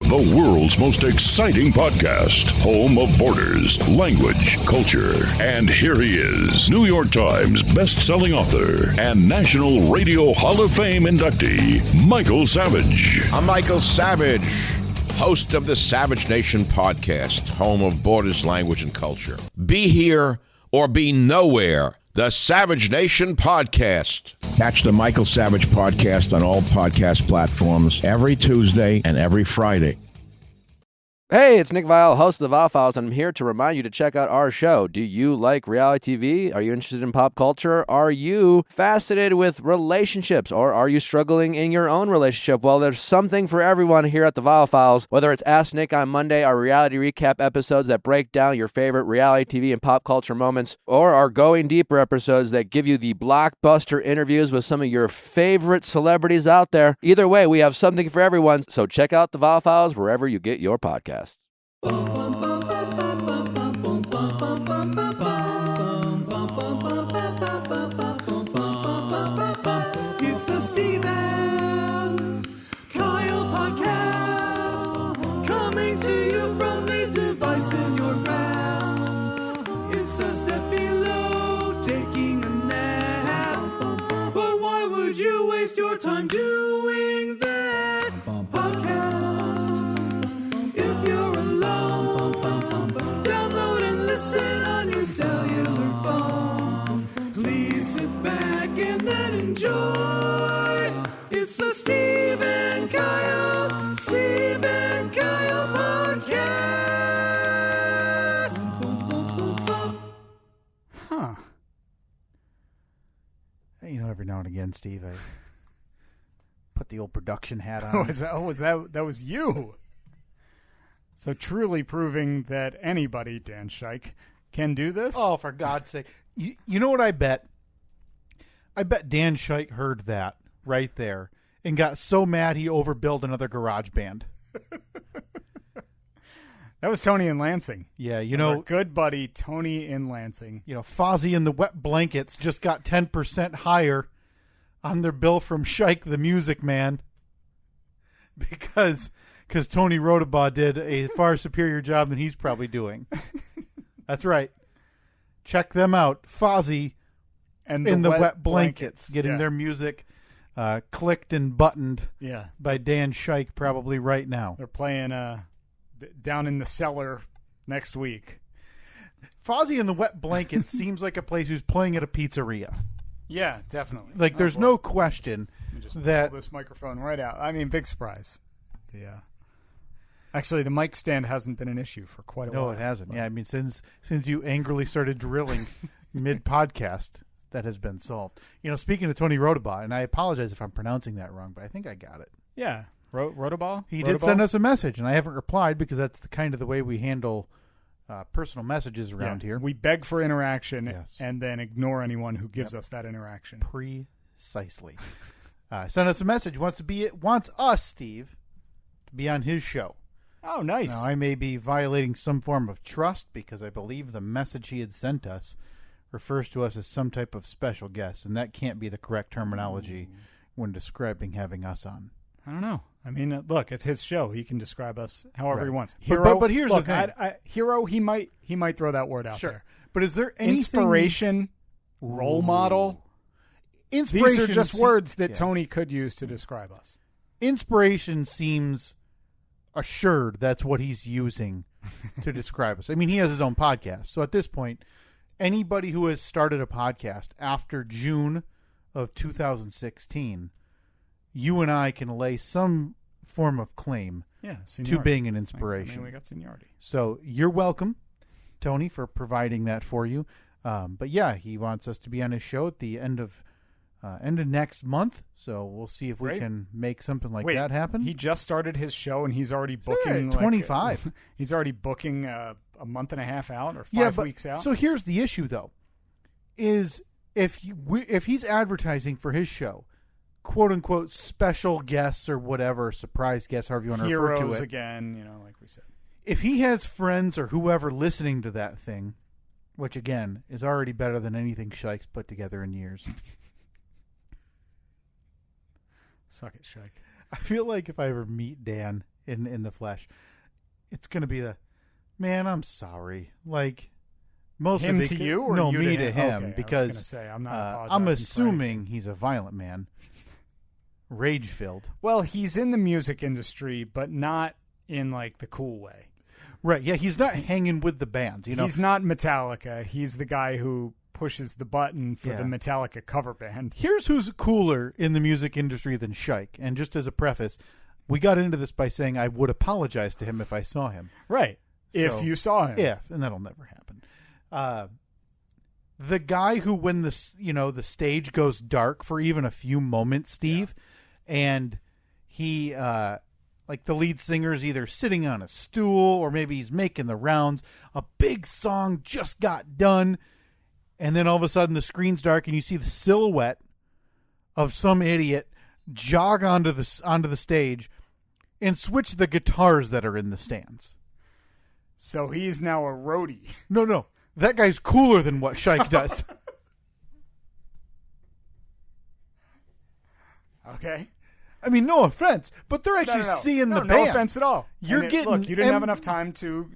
the world's most exciting podcast, home of borders, language, culture. And here he is, New York Times best-selling author and National Radio Hall of Fame inductee, Michael Savage. I'm Michael Savage, host of the Savage Nation podcast, home of borders, language, and culture. Be here or be nowhere. The Savage Nation podcast. Catch the Michael Savage podcast on all podcast platforms every Tuesday and every Friday. Hey, it's Nick Vial, host of the Vial Files, and I'm here to remind you to check out our show. Do you like reality TV? Are you interested in pop culture? Are you fascinated with relationships? Or are you struggling in your own relationship? Well, there's something for everyone here at the Vial Files. Whether it's Ask Nick on Monday, our reality recap episodes that break down your favorite reality TV and pop culture moments, or our Going Deeper episodes that give you the blockbuster interviews with some of your favorite celebrities out there. Either way, we have something for everyone, so check out the Vial Files wherever you get your podcasts. It's the Steve and Kyle podcast, coming to you from the device in your grasp. It's a step below taking a nap, but why would you waste your time doing that podcast? If you're alone, download and listen on your cellular phone. Please sit back and then enjoy. It's the Steve and Kyle podcast. Huh. You know, every now and again, Steve, I put the old production hat on. That was you. So truly proving that anybody, Dan Scheich, can do this? Oh, for God's sake. You know what I bet? I bet Dan Scheich heard that right there and got so mad he overbilled another garage band. That was Tony in Lansing. Yeah, you That was know, our good buddy Tony in Lansing. you know, Fozzie and the Wet Blankets just got 10% higher on their bill from Scheich the Music Man because Tony Rodabaugh did a far superior job than he's probably doing. That's right. Check them out. Fozzie And in the Wet Blankets getting yeah. their music clicked and buttoned Yeah. by Dan Scheich probably right now. They're playing down in the cellar next week. Fozzie and the Wet Blankets seems like a place who's playing at a pizzeria. Yeah, definitely. Like, there's no question Let me just that pull this microphone right out. I mean, big surprise. Actually, the mic stand hasn't been an issue for quite a while. No, it hasn't. Yeah, I mean, since you angrily started drilling mid-podcast, that has been solved. You know, speaking of Tony Rodabaugh, and I apologize if I'm pronouncing that wrong, but I think I got it. Yeah. Rodabaugh? He did send us a message, and I haven't replied because that's the kind of the way we handle personal messages around here. We beg for interaction Yes. and then ignore anyone who gives us that interaction. Precisely. Sent us a message. Wants us, Steve, to be on his show. Oh, nice. Now, I may be violating some form of trust because I believe the message he had sent us refers to us as some type of special guest, and that can't be the correct terminology when describing having us on. I don't know. I mean, look, it's his show. He can describe us however he wants. But here's look, the thing. Hero, he might throw that word out Sure. there. But is there anything... Inspiration, role model. Inspiration These are just words that Tony could use to describe us. Inspiration seems assured that's what he's using to describe us. I mean, he has his own podcast. So at this point, anybody who has started a podcast after June of 2016, you and I can lay some form of claim to being an inspiration. I mean, we got seniority. So you're welcome, Tony, for providing that for you. But yeah, he wants us to be on his show at the end of next month. So we'll see if we can make something like that happen. He just started his show and he's already booking 25. He's already booking a month and a half out or 5 weeks out. So here's the issue, though, is if he's advertising for his show, quote unquote special guests or whatever, surprise guests, however you want to refer to it. Heroes again, like we said. If he has friends or whoever listening to that thing, which again is already better than anything Sheich's put together in years. Suck it, Scheich. I feel like if I ever meet Dan, in the flesh, it's going to be the, man, I'm sorry. Like, most Him of to you or no, you me to him, Okay, because I was gonna say, I'm not apologizing I'm for assuming anything. he's a violent man, rage-filled. Well, he's in the music industry, but not in like the cool way. Right, yeah, he's not hanging with the bands, you know. He's not Metallica. He's the guy who pushes the button for the Yeah. Metallica cover band. Here's who's cooler in the music industry than Shike. And just as a preface, we got into this by saying I would apologize to him if I saw him. Right. If So, you saw him. If, and that'll never happen. The guy who, when the stage goes dark for even a few moments, Steve, and he, like the lead singer's either sitting on a stool or maybe he's making the rounds, a big song just got done, and then all of a sudden the screen's dark and you see the silhouette of some idiot jog onto the stage and switch the guitars that are in the stands. So he's now a roadie. No. That guy's cooler than what Shike does. Okay. I mean, no offense, but they're actually No. seeing No, the band. No offense at all. You're And getting look, you didn't have enough time to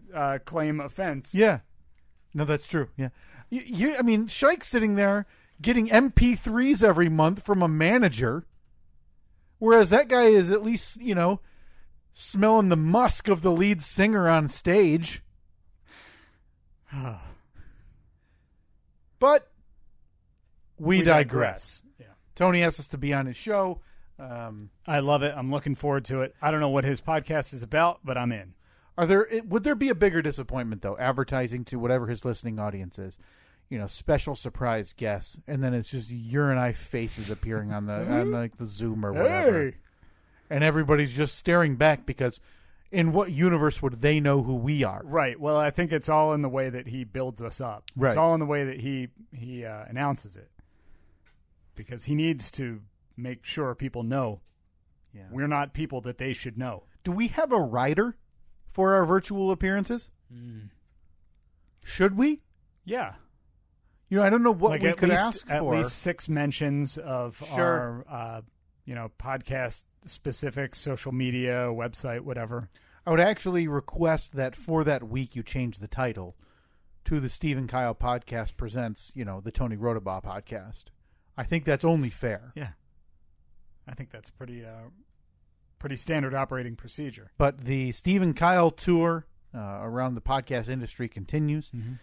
claim offense. Yeah. No, that's true. Yeah. I mean, Shike's sitting there getting MP3s every month from a manager, whereas that guy is at least, smelling the musk of the lead singer on stage. But we digress. Yeah. Tony asked us to be on his show. I love it. I'm looking forward to it. I don't know what his podcast is about, but I'm in. Would there be a bigger disappointment though, advertising to whatever his listening audience is, special surprise guests, and then it's just your and I faces appearing on the Zoom or whatever, Hey. and everybody's just staring back because, in what universe would they know who we are? Right. Well, I think it's all in the way that he builds us up. Right. It's all in the way that he announces it, because he needs to make sure people know we're not people that they should know. Do we have a writer for our virtual appearances? Should we? Yeah. I don't know what Like we at could least, ask at for. least 6 mentions of Sure. our, podcast specific social media, website, whatever. I would actually request that for that week you change the title to the Stephen Kyle Podcast Presents, the Tony Rodabaugh Podcast. I think that's only fair. Yeah. I think that's pretty standard operating procedure. But the Stephen Kyle tour around the podcast industry continues. Mm-hmm.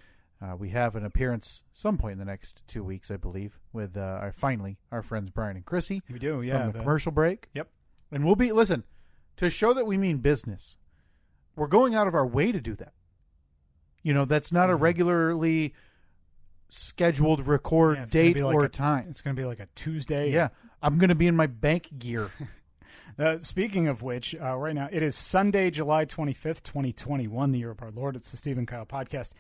We have an appearance some point in the next 2 weeks, I believe, with our friends Brian and Chrissy. We do, yeah. From the commercial break. Yep. And we'll be, listen, to show that we mean business, we're going out of our way to do that. That's not a regularly scheduled record Yeah, it's gonna date be like or a- time. It's going to be like a Tuesday. Yeah. I'm going to be in my bank gear. Speaking of which, right now, it is Sunday, July 25th, 2021, the year of our Lord. It's the Stephen Kyle Podcast.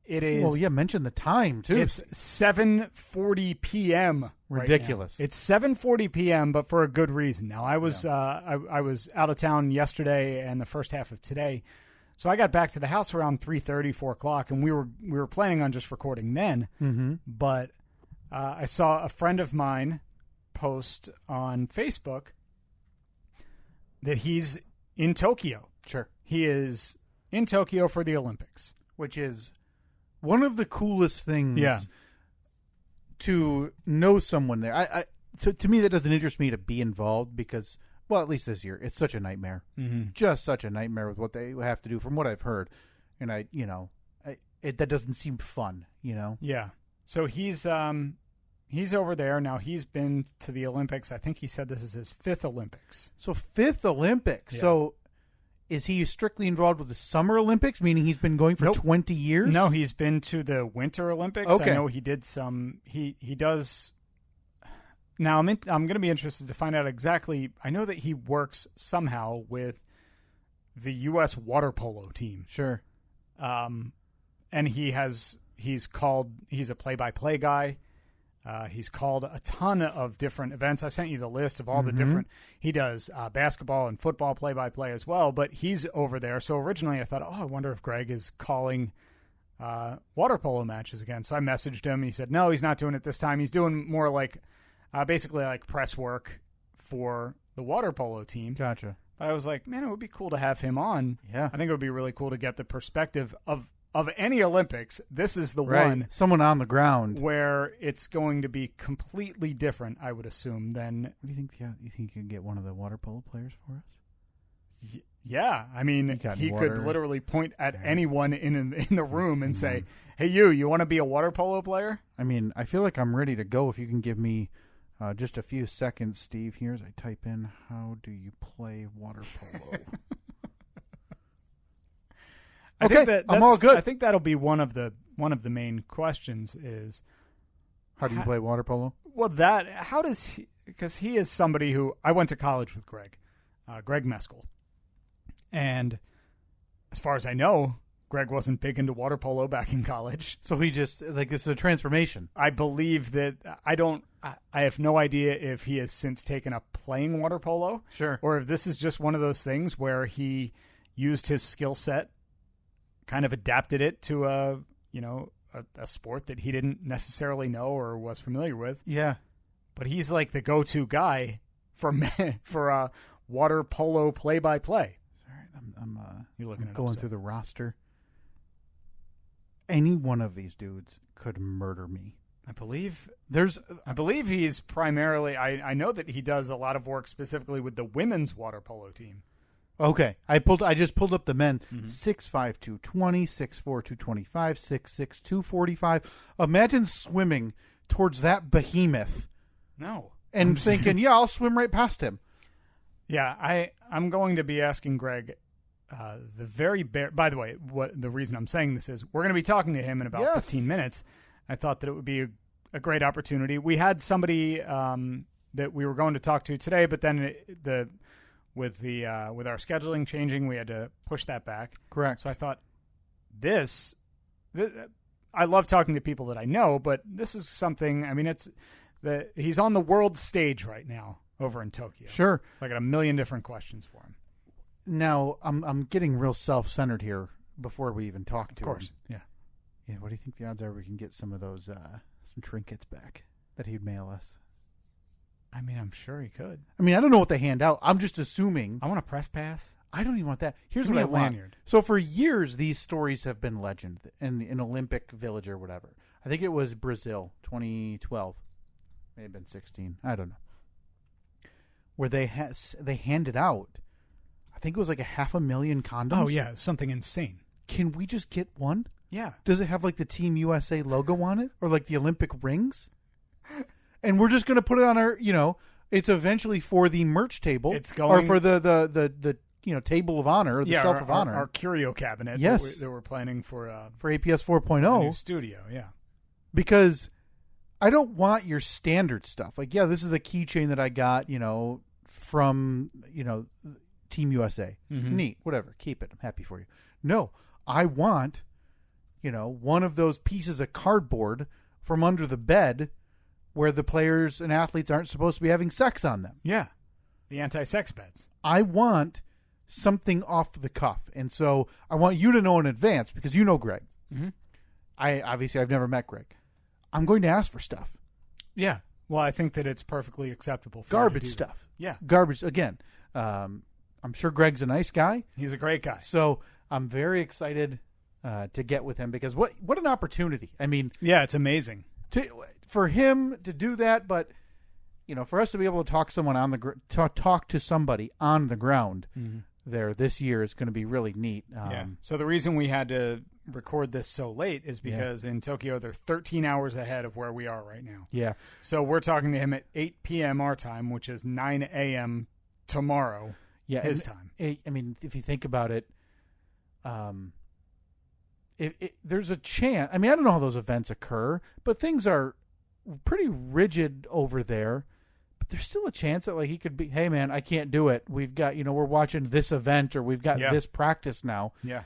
It is. Well, yeah, mention the time, too. It's 7:40 p.m. right Ridiculous. now. It's 7:40 p.m., but for a good reason. Now, I was I was out of town yesterday and the first half of today, so I got back to the house around 3:30, 4 o'clock, and we were planning on just recording then. Mm-hmm. But I saw a friend of mine post on Facebook that he's in Tokyo. Sure. He is in Tokyo for the Olympics, Which is one of the coolest things Yeah. to know someone there. To me, that doesn't interest me to be involved because, well, at least this year, it's such a nightmare. Mm-hmm. Just such a nightmare with what they have to do from what I've heard. And that doesn't seem fun, Yeah. So he's over there now. He's been to the Olympics. I think he said this is his 5th Olympics. So 5th Olympics. Yeah. So is he strictly involved with the Summer Olympics, meaning he's been going for Nope. 20 years? No, he's been to the Winter Olympics. Okay. I know he did some. He does. Now I'm going to be interested to find out exactly. I know that he works somehow with the U.S. water polo team. Sure. And he's a play-by-play guy. He's called a ton of different events. I sent you the list of all the different. He does basketball and football play-by-play as well, but he's over there. So originally I thought, I wonder if Greg is calling water polo matches again. So I messaged him, and he said, no, he's not doing it this time. He's doing more like basically like press work for the water polo team. Gotcha. But I was like, man, it would be cool to have him on. Yeah. I think it would be really cool to get the perspective of any Olympics. This is the Right. one Someone on the ground. where it's going to be completely different, I would assume, than... What do you think? You think you can get one of the water polo players for us? Yeah, I mean, got he water. could literally point at anyone in the room and say, hey, you want to be a water polo player? I mean, I feel like I'm ready to go. If you can give me just a few seconds, Steve, here as I type in, how do you play water polo? I think Okay, that I'm all good. I think that'll be one of the main questions is, How do you play water polo? well, how does he, because he is somebody who, I went to college with Greg Meskel. And as far as I know, Greg wasn't big into water polo back in college. So he just, like, this is a transformation. I believe that I have no idea if he has since taken up playing water polo. Sure. Or if this is just one of those things where he used his skill set, kind of adapted it to a sport that he didn't necessarily know or was familiar with. Yeah. But he's like the go-to guy for water polo play-by-play. I'm You looking at going stuff. through the roster. Any one of these dudes could murder me. I believe There's he's primarily. I know that he does a lot of work specifically with the women's water polo team. okay. I just pulled up the men. 6'5", 220, 6'4", 225, 6'6", 245. Imagine swimming towards that behemoth No, and thinking, yeah, I'll swim right past him. yeah, I'm going to be asking Greg. By the way, what the reason I'm saying this is we're going to be talking to him in about Yes. 15 minutes. I thought that it would be a great opportunity. We had somebody that we were going to talk to today, but then with our scheduling changing, we had to push that back. Correct. So I thought I love talking to people that I know, but this is something. I mean, he's on the world stage right now over in Tokyo. Sure. I got a million different questions for him. Now, I'm getting real self-centered here before we even talk to Of course, him. yeah. Yeah, what do you think the odds are we can get some of those some trinkets back that he'd mail us? I mean, I'm sure he could. I mean, I don't know what they hand out. I'm just assuming. I want a press pass. I don't even want that. Here's Give what me I a want. lanyard. So for years, these stories have been legend in Olympic Village or whatever. I think it was Brazil, 2012. May have been 16. I don't know. Where they handed out, I think it was like 500,000 condoms. Oh yeah, something insane. Can we just get one? Yeah. Does it have like the Team USA logo on it or like the Olympic rings? And we're just going to put it on our, it's eventually for the merch table. It's going or for the table of honor, or the shelf of honor. Our curio cabinet. Yes. that we're planning for APS a 4.0. new studio. Yeah. Because I don't want your standard stuff. Like, yeah, this is a keychain that I got, from, Team USA. Mm-hmm. Neat. Whatever. Keep it. I'm happy for you. No, I want, one of those pieces of cardboard from under the bed where the players and athletes aren't supposed to be having sex on them. Yeah. The anti-sex beds. I want something off the cuff. And so I want you to know in advance because you know Greg. Mm-hmm. I've never met Greg. I'm going to ask for stuff. Yeah. Well, I think that it's perfectly acceptable. For Garbage you to do stuff. That. Yeah. Garbage. Again, I'm sure Greg's a nice guy. He's a great guy. So I'm very excited to get with him because what an opportunity. I mean, yeah, it's amazing. For him to do that, but for us to be able to talk talk to somebody on the ground there this year is going to be really neat. Yeah. So the reason we had to record this so late is because in Tokyo they're 13 hours ahead of where we are right now. Yeah. So we're talking to him at 8 p.m. our time, which is 9 a.m. tomorrow. Yeah, his time. I mean, if you think about it, there's a chance. I mean, I don't know how those events occur, but things are pretty rigid over there. But there's still a chance that he could be, hey man, I can't do it. We've got, we're watching this event or we've got this practice now. Yeah.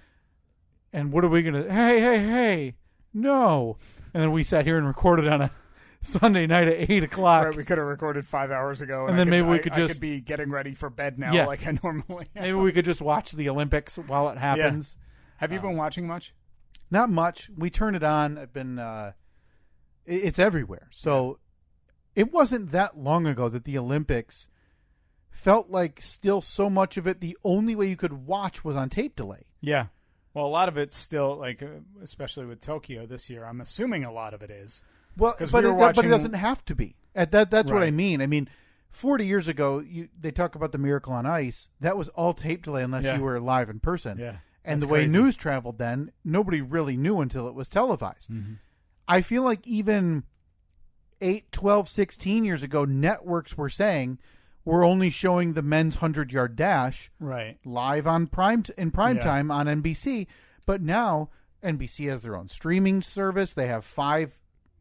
And what are we gonna? Hey, no! And then we sat here and recorded on a Sunday night at 8:00. Right, we could have recorded 5 hours ago, and then maybe we could I could be getting ready for bed now, like I normally am. Maybe we could just watch the Olympics while it happens. Yeah. Have you been watching much? Not much. We turn it on. I've been. It's everywhere. So it wasn't that long ago that the Olympics felt like still so much of it, the only way you could watch was on tape delay. Yeah. Well, a lot of it's still, like, especially with Tokyo this year, I'm assuming a lot of it is. Well, but it doesn't have to be. That's what I mean. I mean, 40 years ago, they talk about the Miracle on Ice. That was all tape delay unless you were live in person. Yeah. And That's the way crazy. news traveled then, nobody really knew until it was televised. Mm-hmm. I feel like even 8, 12, 16 years ago, networks were saying we're only showing the men's 100-yard dash Right. live on prime time on NBC. But now NBC has their own streaming service. They have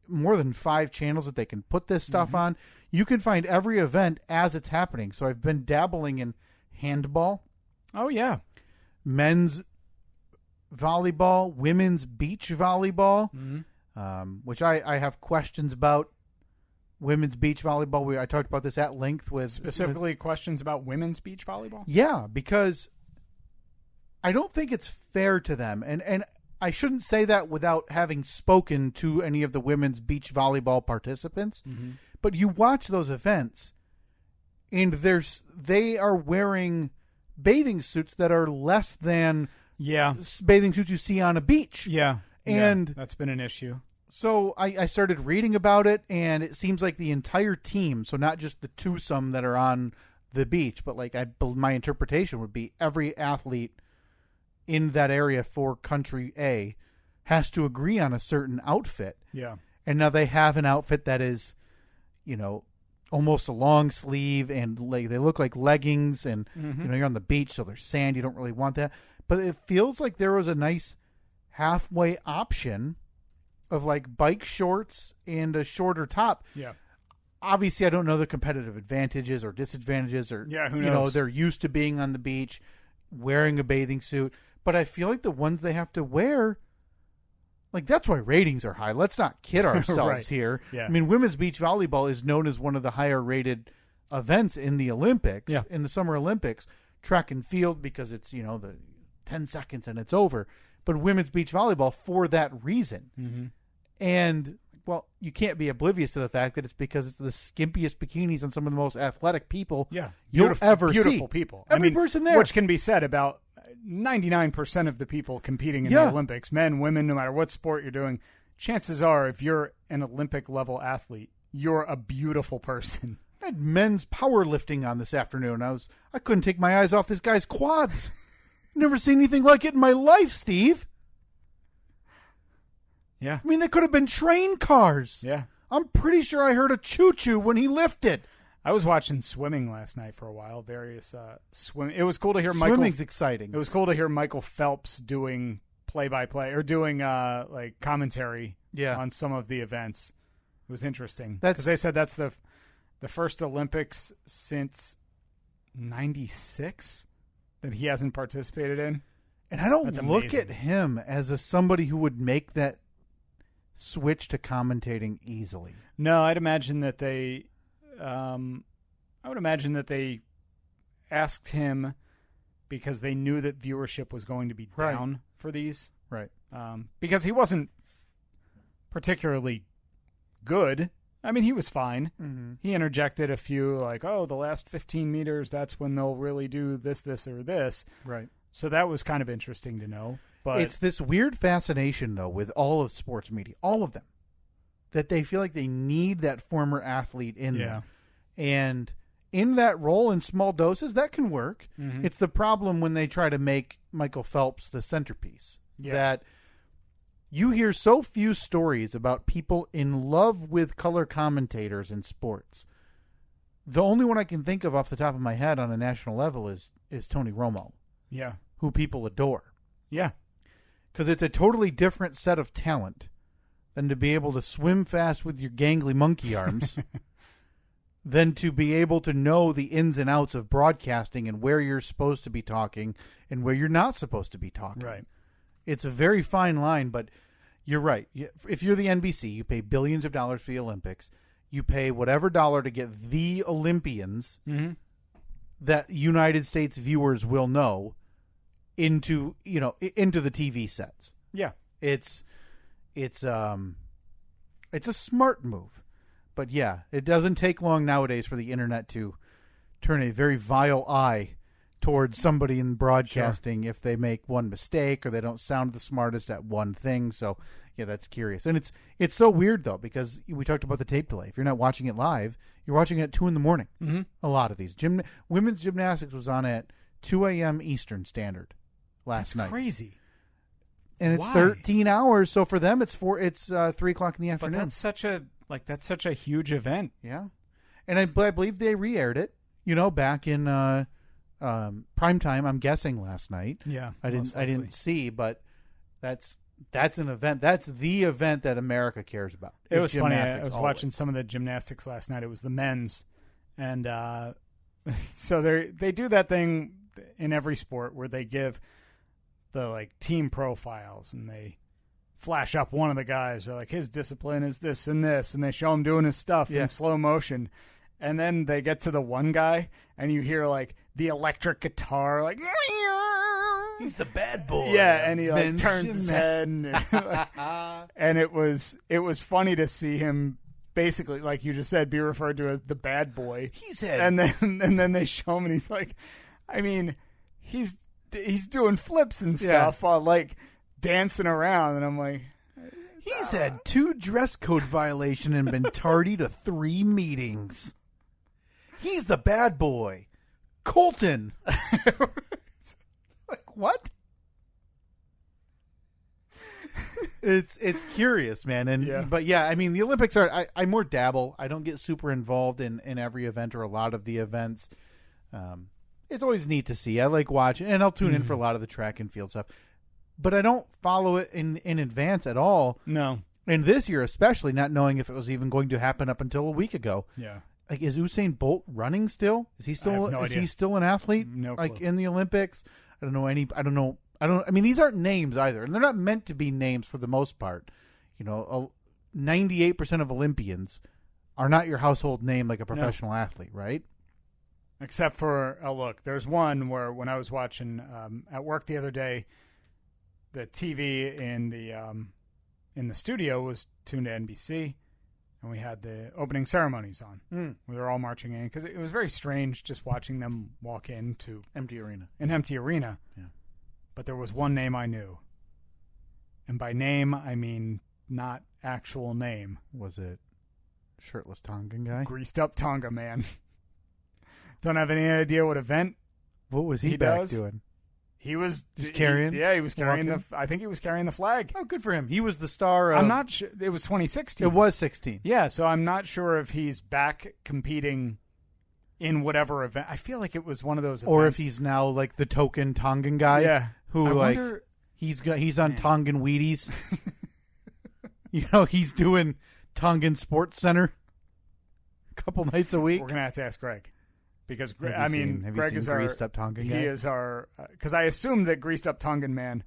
more than 5 channels that they can put this stuff on. You can find every event as it's happening. So I've been dabbling in handball, Oh, yeah. men's volleyball, women's beach volleyball, which I have questions about. Women's beach volleyball. I talked about this at length with Specifically questions about women's beach volleyball? Yeah, because I don't think it's fair to them. And I shouldn't say that without having spoken to any of the women's beach volleyball participants. But you watch those events, and they are wearing bathing suits that are less than bathing suits you see on a beach. Yeah. And that's been an issue. So I started reading about it, and it seems like the entire team, so not just the twosome that are on the beach, but like my interpretation would be every athlete in that area for country A has to agree on a certain outfit. Yeah. And now they have an outfit that is, almost a long sleeve, and like they look like leggings, and you're on the beach, so there's sand. You don't really want that. But it feels like there was a nice halfway option of like bike shorts and a shorter top. Yeah. Obviously, I don't know the competitive advantages or disadvantages, or who knows? They're used to being on the beach, wearing a bathing suit. But I feel like the ones they have to wear, like that's why ratings are high. Let's not kid ourselves Right. here. Yeah. I mean, women's beach volleyball is known as one of the higher rated events in the Olympics, in the Summer Olympics. Track and field, because it's, the 10 seconds and it's over. But women's beach volleyball for that reason. And, well, you can't be oblivious to the fact that it's because it's the skimpiest bikinis on some of the most athletic people you'll ever see. Beautiful people. Every person there. Which can be said about 99% of the people competing in the Olympics, men, women, no matter what sport you're doing. Chances are, if you're an Olympic-level athlete, you're a beautiful person. I had men's powerlifting on this afternoon. I couldn't take my eyes off this guy's quads. Never seen anything like it in my life, Steve. Yeah. I mean, they could have been train cars. Yeah. I'm pretty sure I heard a choo-choo when he lifted. I was watching swimming last night for a while. Various swim. It was cool to hear Swimming's exciting. It was cool to hear Michael Phelps doing play-by-play or doing like commentary on some of the events. It was interesting because they said that's the first Olympics since '96 that he hasn't participated in. And I don't That's look amazing. at him as somebody who would make that switch to commentating easily. No, I'd imagine that they. I would imagine that they asked him because they knew that viewership was going to be down for these. Right. Because he wasn't particularly good. I mean, he was fine. Mm-hmm. He interjected a few like, oh, the last 15 meters, that's when they'll really do this, or this. Right. So that was kind of interesting to know. But it's this weird fascination, though, with all of sports media, all of them, that they feel like they need that former athlete in there. And in that role, in small doses, that can work. Mm-hmm. It's the problem when they try to make Michael Phelps the centerpiece. Yeah. That you hear so few stories about people in love with color commentators in sports. The only one I can think of off the top of my head on a national level is Tony Romo. Yeah. Who people adore. Yeah. Because it's a totally different set of talent than to be able to swim fast with your gangly monkey arms than to be able to know the ins and outs of broadcasting and where you're supposed to be talking and where you're not supposed to be talking. Right. It's a very fine line, but you're right. If you're the NBC, you pay billions of dollars for the Olympics. You pay whatever dollar to get the Olympians that United States viewers will know into the TV sets. Yeah. It's a smart move. But yeah, it doesn't take long nowadays for the internet to turn a very vile eye towards somebody in broadcasting if they make one mistake or they don't sound the smartest at one thing. So, yeah, that's curious. And it's so weird, though, because we talked about the tape delay. If you're not watching it live, you're watching it at 2 in the morning. Mm-hmm. A lot of these. Women's gymnastics was on at 2 a.m. Eastern Standard last night. That's crazy. And it's Why? 13 hours, so for them it's 3 o'clock in the afternoon. But that's such a huge event. Yeah. And I believe they re-aired it, back in prime time, I'm guessing last night. Yeah. I didn't see, but that's an event. That's the event that America cares about. It was funny. I was always watching some of the gymnastics last night. It was the men's, and so they do that thing in every sport where they give the team profiles and they flash up one of the guys. They're like, his discipline is this and this, and they show him doing his stuff in slow motion. And then they get to the one guy, and you hear the electric guitar, he's the bad boy. Yeah, and he turns his head, and it was funny to see him basically, like you just said, be referred to as the bad boy. And then they show him, and he's like, I mean, he's doing flips and stuff while dancing around, and I'm like, he's had 2 dress code violations and been tardy to 3 meetings. He's the bad boy. Colton. What? It's curious, man. But yeah, I mean, the Olympics are. I more dabble. I don't get super involved in every event or a lot of the events. It's always neat to see. I like watching, and I'll tune in for a lot of the track and field stuff. But I don't follow it in advance at all. No. And this year, especially, not knowing if it was even going to happen up until a week ago. Yeah. Is Usain Bolt running still? Is he still? I have no idea. He still an athlete? No clue. In the Olympics? I don't know. I mean, these aren't names either, and they're not meant to be names for the most part. 98% of Olympians are not your household name like a professional athlete, right? Except for look, there's one where when I was watching at work the other day, the TV in the studio was tuned to NBC. And we had the opening ceremonies on. We were all marching in because it was very strange just watching them walk into an empty arena. Yeah. But there was one name I knew. And by name, I mean not actual name. Was it shirtless Tongan guy? Greased up Tonga man. Don't have any idea what event. What was he back doing? He was carrying. He was carrying I think he was carrying the flag. Oh, good for him. He was the star. I'm not sure. It was 2016. It was 16. Yeah, so I'm not sure if he's back competing in whatever event. I feel like it was one of those events. Or if he's now the token Tongan guy. Yeah. Who he's on Tongan Wheaties. He's doing Tongan Sports Center a couple nights a week. We're gonna have to ask Greg. Because Greg is our greased up Tongan guy? He is our because I assume that greased up Tongan man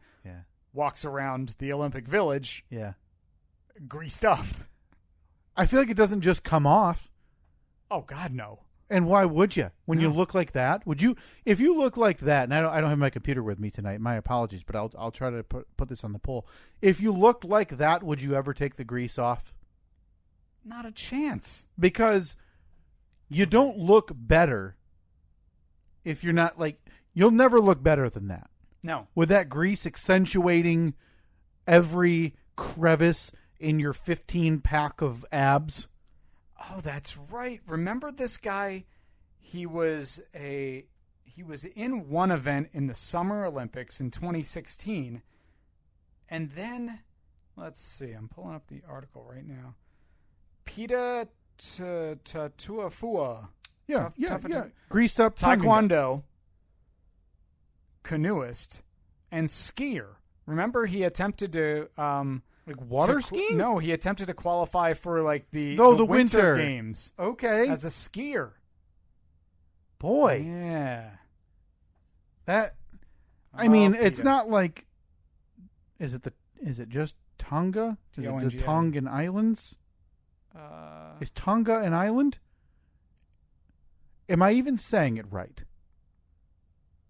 walks around the Olympic Village greased up. I feel like it doesn't just come off. Oh God, no. And why would you? When you look like that, would you? If you look like that, and I don't have my computer with me tonight. My apologies, but I'll try to put this on the poll. If you looked like that, would you ever take the grease off? Not a chance. Because you don't look better if you're not you'll never look better than that. No. With that grease accentuating every crevice in your 15-pack of abs. Oh, that's right. Remember this guy? He was in one event in the Summer Olympics in 2016. And then, let's see, I'm pulling up the article right now. Peter Tuafua. Yeah. Greased up Taekwondo, canoeist, and skier. Remember, he attempted to water skiing? No, he attempted to qualify for the winter games. Okay, as a skier. Boy, yeah. That. I mean, it's not like. Is it just Tonga? Is it the Tongan Islands? Is Tonga an island? Am I even saying it right?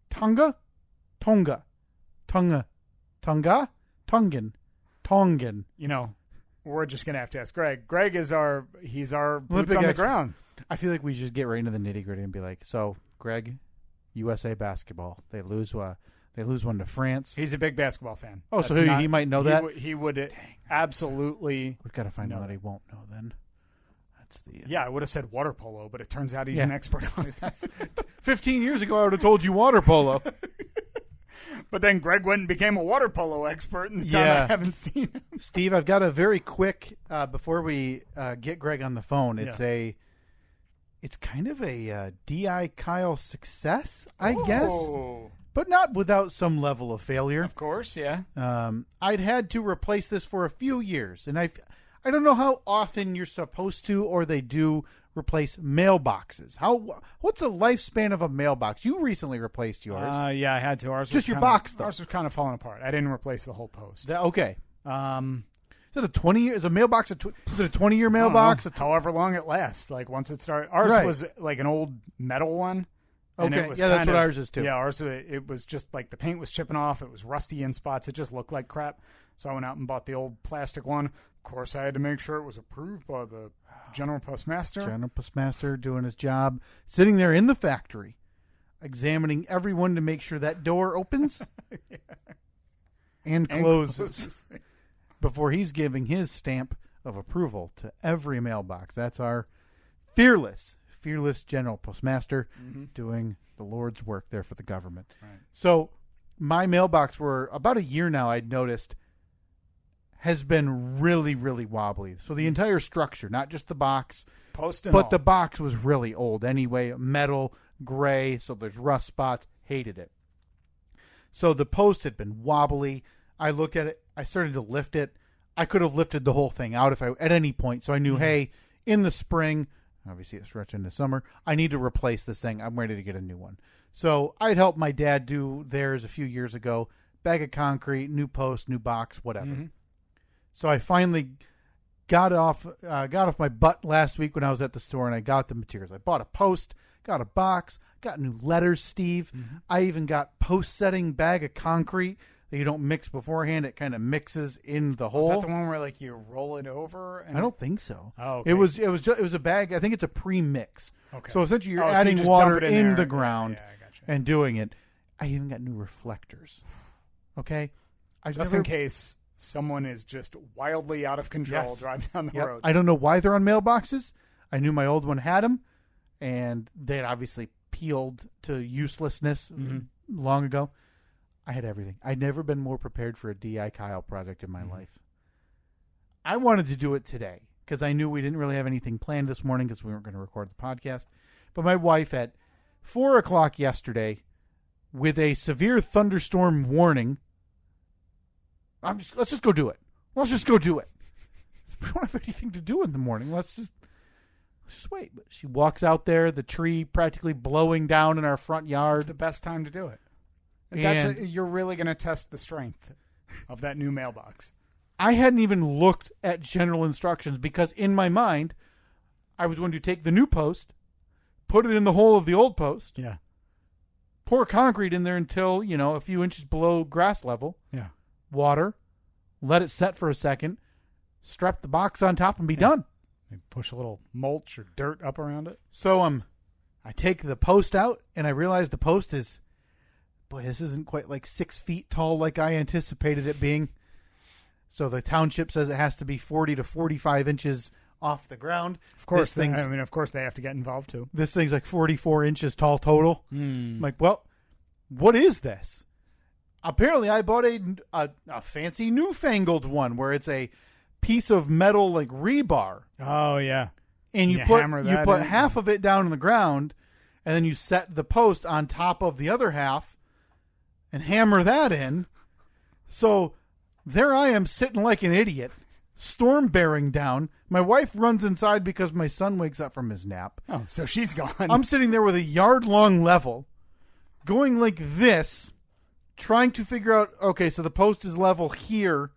Tonga? Tonga. Tonga. Tonga? Tongan. Tongan. We're just going to have to ask Greg. Greg is our boots on the ground. I feel like we just get right into the nitty gritty and be like, so Greg, USA basketball, they lose one to France. He's a big basketball fan. Oh, so he might know that. He would absolutely. We've got to find out that he won't know then. That's the Yeah, I would have said water polo, but it turns out he's an expert on it. 15 years ago, I would have told you water polo. But then Greg went and became a water polo expert in the time I haven't seen him. Steve, I've got a very quick before we get Greg on the phone. It's kind of a D.I. Kyle success, I guess, but not without some level of failure. Of course, yeah. I'd had to replace this for a few years, and I don't know how often you're supposed to or they do replace mailboxes. What's the lifespan of a mailbox? You recently replaced yours. Yeah, I had to. Ours just your box, though. Ours was kind of falling apart. I didn't replace the whole post. Okay. Is it a 20-year? Is a mailbox? Is it a 20-year mailbox? However long it lasts. Like once it started, ours was like an old metal one. And okay, it was that's what ours is too. Yeah, ours it was just like the paint was chipping off. It was rusty in spots. It just looked like crap. So I went out and bought the old plastic one. Of course, I had to make sure it was approved by the General Postmaster. General Postmaster doing his job, sitting there in the factory, examining everyone to make sure that door opens and closes before he's giving his stamp of approval to every mailbox. That's our fearless General Postmaster doing the Lord's work there for the government. Right. So my mailbox for about a year now, I'd noticed, has been really, really wobbly. So the entire structure, not just the box, but the box was really old anyway, metal, gray, so there's rust spots. Hated it. So the post had been wobbly. I looked at it. I started to lift it. I could have lifted the whole thing out at any point. So I knew, hey, in the spring, obviously it's stretching into summer, I need to replace this thing. I'm ready to get a new one. So I'd helped my dad do theirs a few years ago. Bag of concrete, new post, new box, whatever. So I finally got off my butt last week when I was at the store, and I got the materials. I bought a post, got a box, got new letters, Steve. I even got post-setting bag of concrete that you don't mix beforehand. It kind of mixes in the hole. Is that the one where like you roll it over? I don't think so. Oh, okay. It was a bag. I think it's a pre-mix. Okay. So essentially you're so adding you just water dump it in there. the ground Yeah, I gotcha. and doing it. I even got new reflectors. Okay? Just in case someone is just wildly out of control driving down the road. I don't know why they're on mailboxes. I knew my old one had them, and they had obviously peeled to uselessness long ago. I had everything. I'd never been more prepared for a D.I. Kyle project in my life. I wanted to do it today because I knew we didn't really have anything planned this morning because we weren't going to record the podcast. But my wife at 4 o'clock yesterday, with a severe thunderstorm warning, let's just go do it. Let's just go do it. We don't have anything to do in the morning. Let's just wait. But she walks out there, the tree practically blowing down in our front yard. It's the best time to do it. And you're really going to test the strength of that new mailbox. I hadn't even looked at general instructions because in my mind, I was going to take the new post, put it in the hole of the old post, pour concrete in there until, a few inches below grass level, water, let it set for a second, strap the box on top and be done. Maybe push a little mulch or dirt up around it. So I take the post out and I realize the post is, boy, this isn't quite like 6 feet tall like I anticipated it being. So the township says it has to be 40 to 45 inches off the ground. Of course, of course they have to get involved too. This thing's like 44 inches tall total. I'm like, well, what is this? Apparently, I bought a fancy newfangled one where it's a piece of metal like rebar. Oh yeah, and you put half of it down on the ground, and then you set the post on top of the other half, and hammer that in. So there I am sitting like an idiot, storm bearing down. My wife runs inside because my son wakes up from his nap. Oh, so she's gone. I'm sitting there with a yard-long level, going like this, trying to figure out, okay, so the post is level here.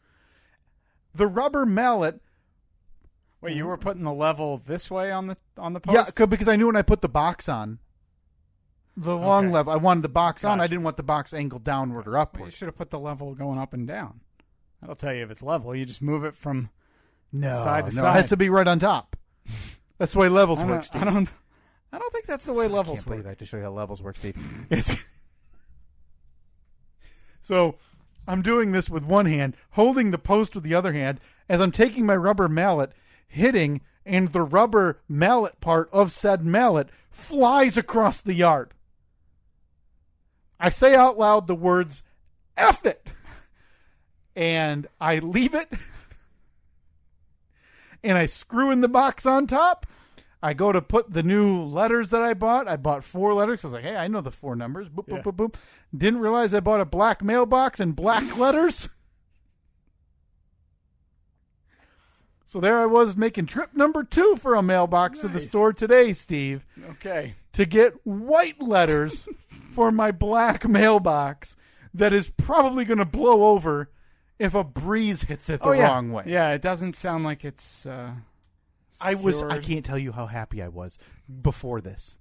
The rubber mallet. Wait, you were putting the level this way on the post? Yeah, because I knew when I put the box on, the long level, I wanted the box on. I didn't want the box angled downward or upward. Well, you should have put the level going up and down. That'll tell you if it's level. You just move it from side to side. It has to be right on top. That's the way levels I work, Steve. don't think that's the way levels I can't believe work. I have to show you how levels work, Steve. So I'm doing this with one hand, holding the post with the other hand, as I'm taking my rubber mallet, hitting, and the rubber mallet part of said mallet flies across the yard. I say out loud the words, F it! And I leave it, and I screw in the box on top. I go to put the new letters that I bought. I bought 4 letters. I was like, hey, I know the 4 numbers. Boop, boop, boop, boop. Didn't realize I bought a black mailbox and black letters. So there I was making trip number 2 for a mailbox to the store today, Steve. Okay. To get white letters for my black mailbox that is probably going to blow over if a breeze hits it the wrong way. Yeah, it doesn't sound like it's I secured. can't tell you how happy I was before this.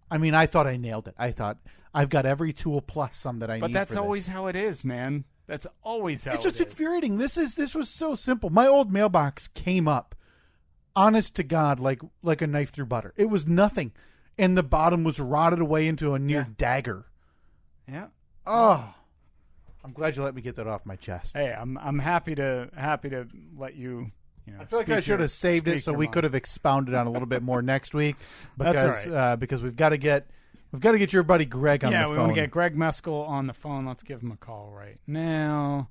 I mean, I thought I nailed it. I thought I've got every tool plus some that I need. But that's for always this. how it is, man. That's always how It's just it is. infuriating. This was so simple. My old mailbox came up, honest to God, like a knife through butter. It was nothing, and the bottom was rotted away into a near dagger. Yeah. Oh, I'm glad you let me get that off my chest. Hey, I'm happy to let you. I feel like I should have saved it so we could have expounded on a little bit more next week. Because, That's all right. Because we've got to get your buddy Greg on the phone. Yeah, we want to get Greg Meskel on the phone. Let's give him a call right now.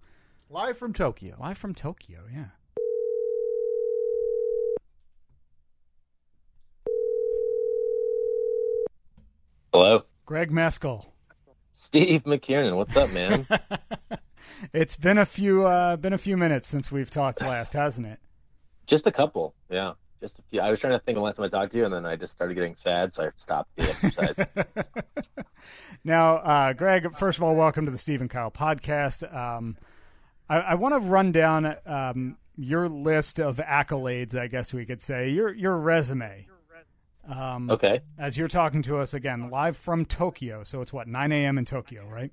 Live from Tokyo. Live from Tokyo, yeah. Hello, Greg Meskel. Steve McKiernan. What's up, man? It's been a few minutes since we've talked last, hasn't it? Just a couple, yeah. Just a few. I was trying to think of the last time I talked to you, and then I just started getting sad, so I stopped the exercise. Now, Greg, first of all, welcome to the Steve and Kyle podcast. I want to run down your list of accolades, I guess we could say, your resume. Okay. As you're talking to us again, live from Tokyo. So it's what, 9 a.m. in Tokyo, right?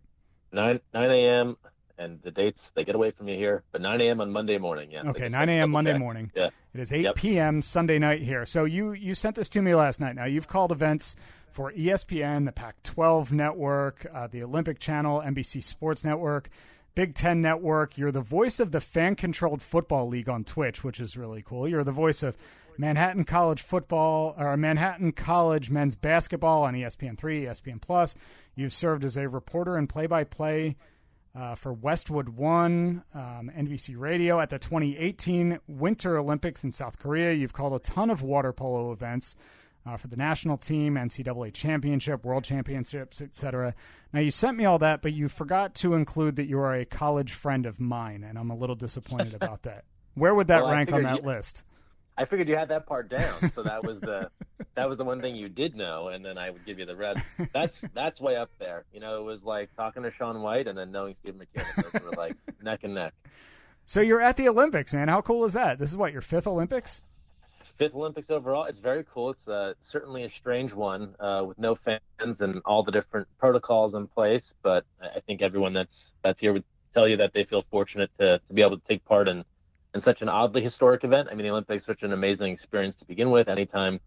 9 a.m. and the dates, they get away from you here, but 9 a.m. on Monday morning, yes. Okay, 9 a.m. Monday morning. Yeah. It is 8 p.m. Sunday night here. So you sent this to me last night. Now, you've called events for ESPN, the Pac-12 Network, the Olympic Channel, NBC Sports Network, Big Ten Network. You're the voice of the fan-controlled football league on Twitch, which is really cool. You're the voice of Manhattan College football, or Manhattan College men's basketball on ESPN3, ESPN Plus. You've served as a reporter and play-by-play for Westwood One, NBC Radio at the 2018 Winter Olympics in South Korea. You've called a ton of water polo events for the national team, NCAA championship, world championships, etc. Now, you sent me all that, but you forgot to include that you are a college friend of mine, and I'm a little disappointed about that. Where would that rank on that list? I figured you had that part down, so that was the one thing you did know, and then I would give you the rest. That's way up there. You know, it was like talking to Shaun White and then knowing Steve McKiernan. Those were like neck and neck. So you're at the Olympics, man. How cool is that? This is what, your 5th Olympics? 5th Olympics overall. It's very cool. It's certainly a strange one with no fans and all the different protocols in place. But I think everyone that's here would tell you that they feel fortunate to be able to take part in such an oddly historic event. I mean, the Olympics are such an amazing experience to begin with. Anytime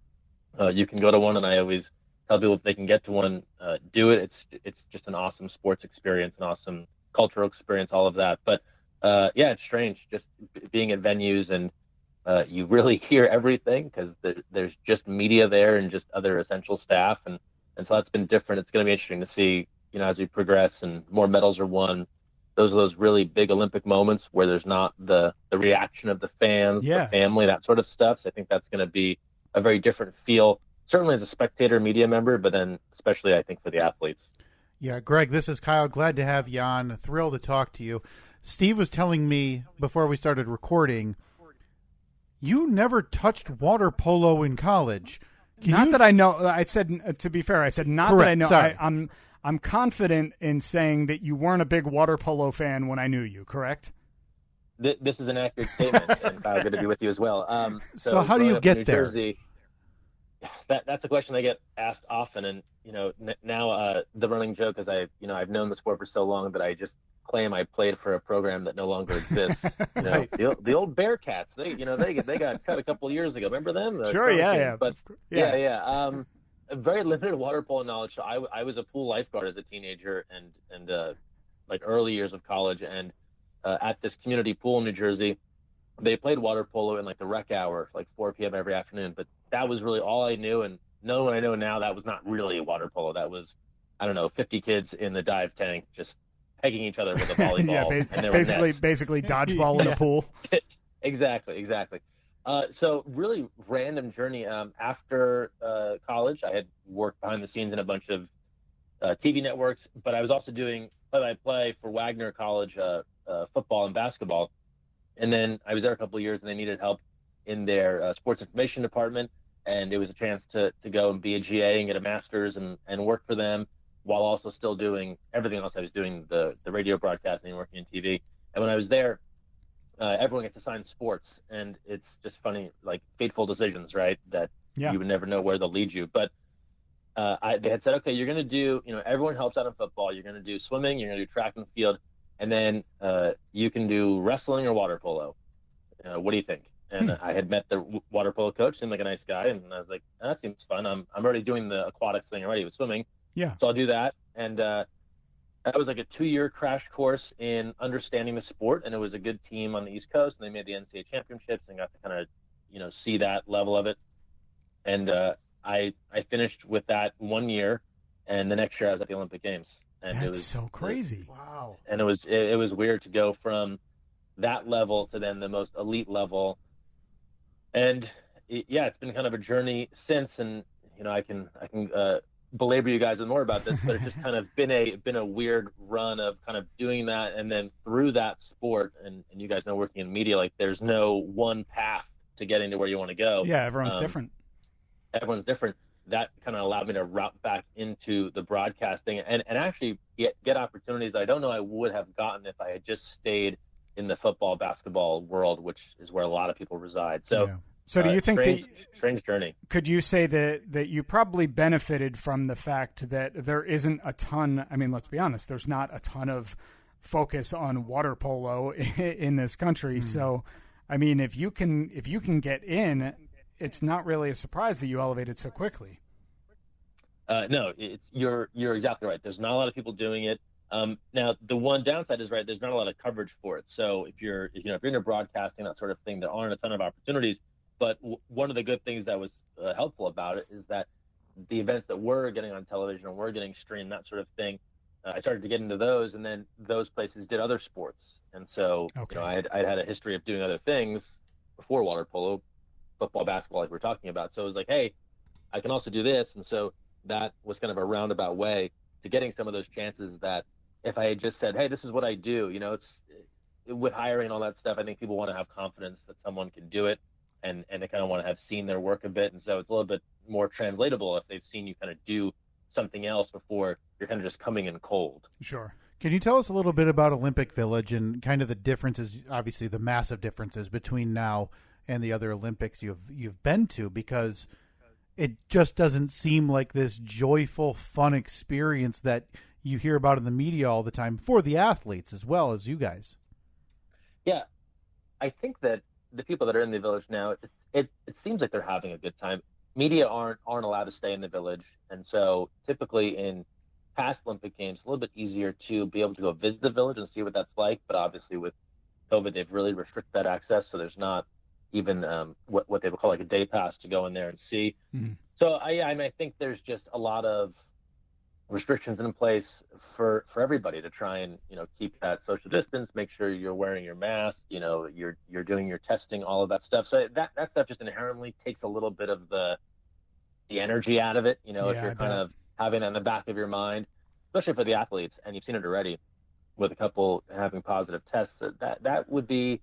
you can go to one, and I always tell people if they can get to one, do it. It's just an awesome sports experience, an awesome cultural experience, all of that. But yeah, it's strange just being at venues and you really hear everything because there's just media there and just other essential staff, and so that's been different. It's going to be interesting to see, you know, as we progress and more medals are won. Those are those really big Olympic moments where there's not the reaction of the fans, the family, that sort of stuff. So I think that's going to be a very different feel, certainly as a spectator, media member, but then especially I think for the athletes. Yeah, Greg, this is Kyle. Glad to have you on. Thrilled to talk to you. Steve was telling me before we started recording, you never touched water polo in college. That I know. I said, to be fair, I said not Correct. that I know. Sorry. I'm confident in saying that you weren't a big water polo fan when I knew you, correct? This is an accurate statement, and Kyle, good to be with you as well. So how do you get there? Jersey, that's a question I get asked often, and you know now the running joke is I've known the sport for so long that claim I played for a program that no longer exists. You know, the old Bearcats. They got cut a couple of years ago. Remember them? Sure, yeah. But yeah. A very limited water polo knowledge. So I was a pool lifeguard as a teenager and like early years of college, and at this community pool in New Jersey, they played water polo in like the rec hour, like 4 p.m. every afternoon. But that was really all I knew, and knowing what I know now, that was not really water polo. That was, I don't know, 50 kids in the dive tank just pegging each other with a volleyball. And basically dodgeball in a pool. Exactly. So really random journey. After college, I had worked behind the scenes in a bunch of TV networks, but I was also doing play-by-play for Wagner College football and basketball. And then I was there a couple of years, and they needed help in their sports information department. And it was a chance to go and be a GA and get a master's and work for them while also still doing everything else I was doing, the radio broadcasting and working in TV. And when I was there, everyone gets assigned sports, and it's just funny, like fateful decisions, right? That you would never know where they'll lead you. But they had said, okay, you're going to do, everyone helps out in football. You're going to do swimming, you're going to do track and field, and then you can do wrestling or water polo. What do you think? And I had met the water polo coach, seemed like a nice guy, and I was like, that seems fun. I'm already doing the aquatics thing already with swimming. Yeah. So I'll do that. And that was like a 2-year crash course in understanding the sport, and it was a good team on the East Coast, and they made the NCAA championships and got to kind of, see that level of it. And I finished with that 1 year, and the next year I was at the Olympic Games. And That's so crazy. Wow. And it was weird to go from that level to then the most elite level. And it's been kind of a journey since, and I can belabor you guys with more about this, but it's just kind of been a weird run of kind of doing that, and then through that sport, and you guys know, working in media, like there's no one path to getting to where you want to go. Yeah, everyone's different. Everyone's different. That kind of allowed me to route back into the broadcasting and actually get opportunities that I don't know I would have gotten if I had just stayed in the football, basketball world, which is where a lot of people reside. So, So do you think strange journey? Could you say that you probably benefited from the fact that there isn't a ton? I mean, let's be honest. There's not a ton of focus on water polo in this country. So, I mean, if you can get in, it's not really a surprise that you elevated so quickly. No, you're exactly right. There's not a lot of people doing it. Now, the one downside is, right, there's not a lot of coverage for it. So if you're into broadcasting, that sort of thing, there aren't a ton of opportunities. But one of the good things that was helpful about it is that the events that were getting on television or were getting streamed, that sort of thing, I started to get into those, and then those places did other sports. And so I'd had a history of doing other things before water polo, football, basketball, like we're talking about. So it was like, hey, I can also do this. And so that was kind of a roundabout way to getting some of those chances that if I had just said, hey, this is what I do, it's with hiring and all that stuff, I think people want to have confidence that someone can do it. And they kind of want to have seen their work a bit. And so it's a little bit more translatable if they've seen you kind of do something else before you're kind of just coming in cold. Sure. Can you tell us a little bit about Olympic Village and kind of the differences, obviously the massive differences between now and the other Olympics you've been to? Because it just doesn't seem like this joyful, fun experience that you hear about in the media all the time for the athletes as well as you guys. Yeah, I think that the people that are in the village now, it seems like they're having a good time. Media aren't allowed to stay in the village, and so typically in past Olympic Games, it's a little bit easier to be able to go visit the village and see what that's like. But obviously with COVID, they've really restricted that access, so there's not even what they would call like a day pass to go in there and see. Mm-hmm. So I think there's just a lot of restrictions in place for everybody to try and keep that social distance, make sure you're wearing your mask, you're doing your testing, all of that stuff. So that stuff just inherently takes a little bit of the energy out of it, if you're kind of having that in the back of your mind, especially for the athletes, and you've seen it already with a couple having positive tests. That would be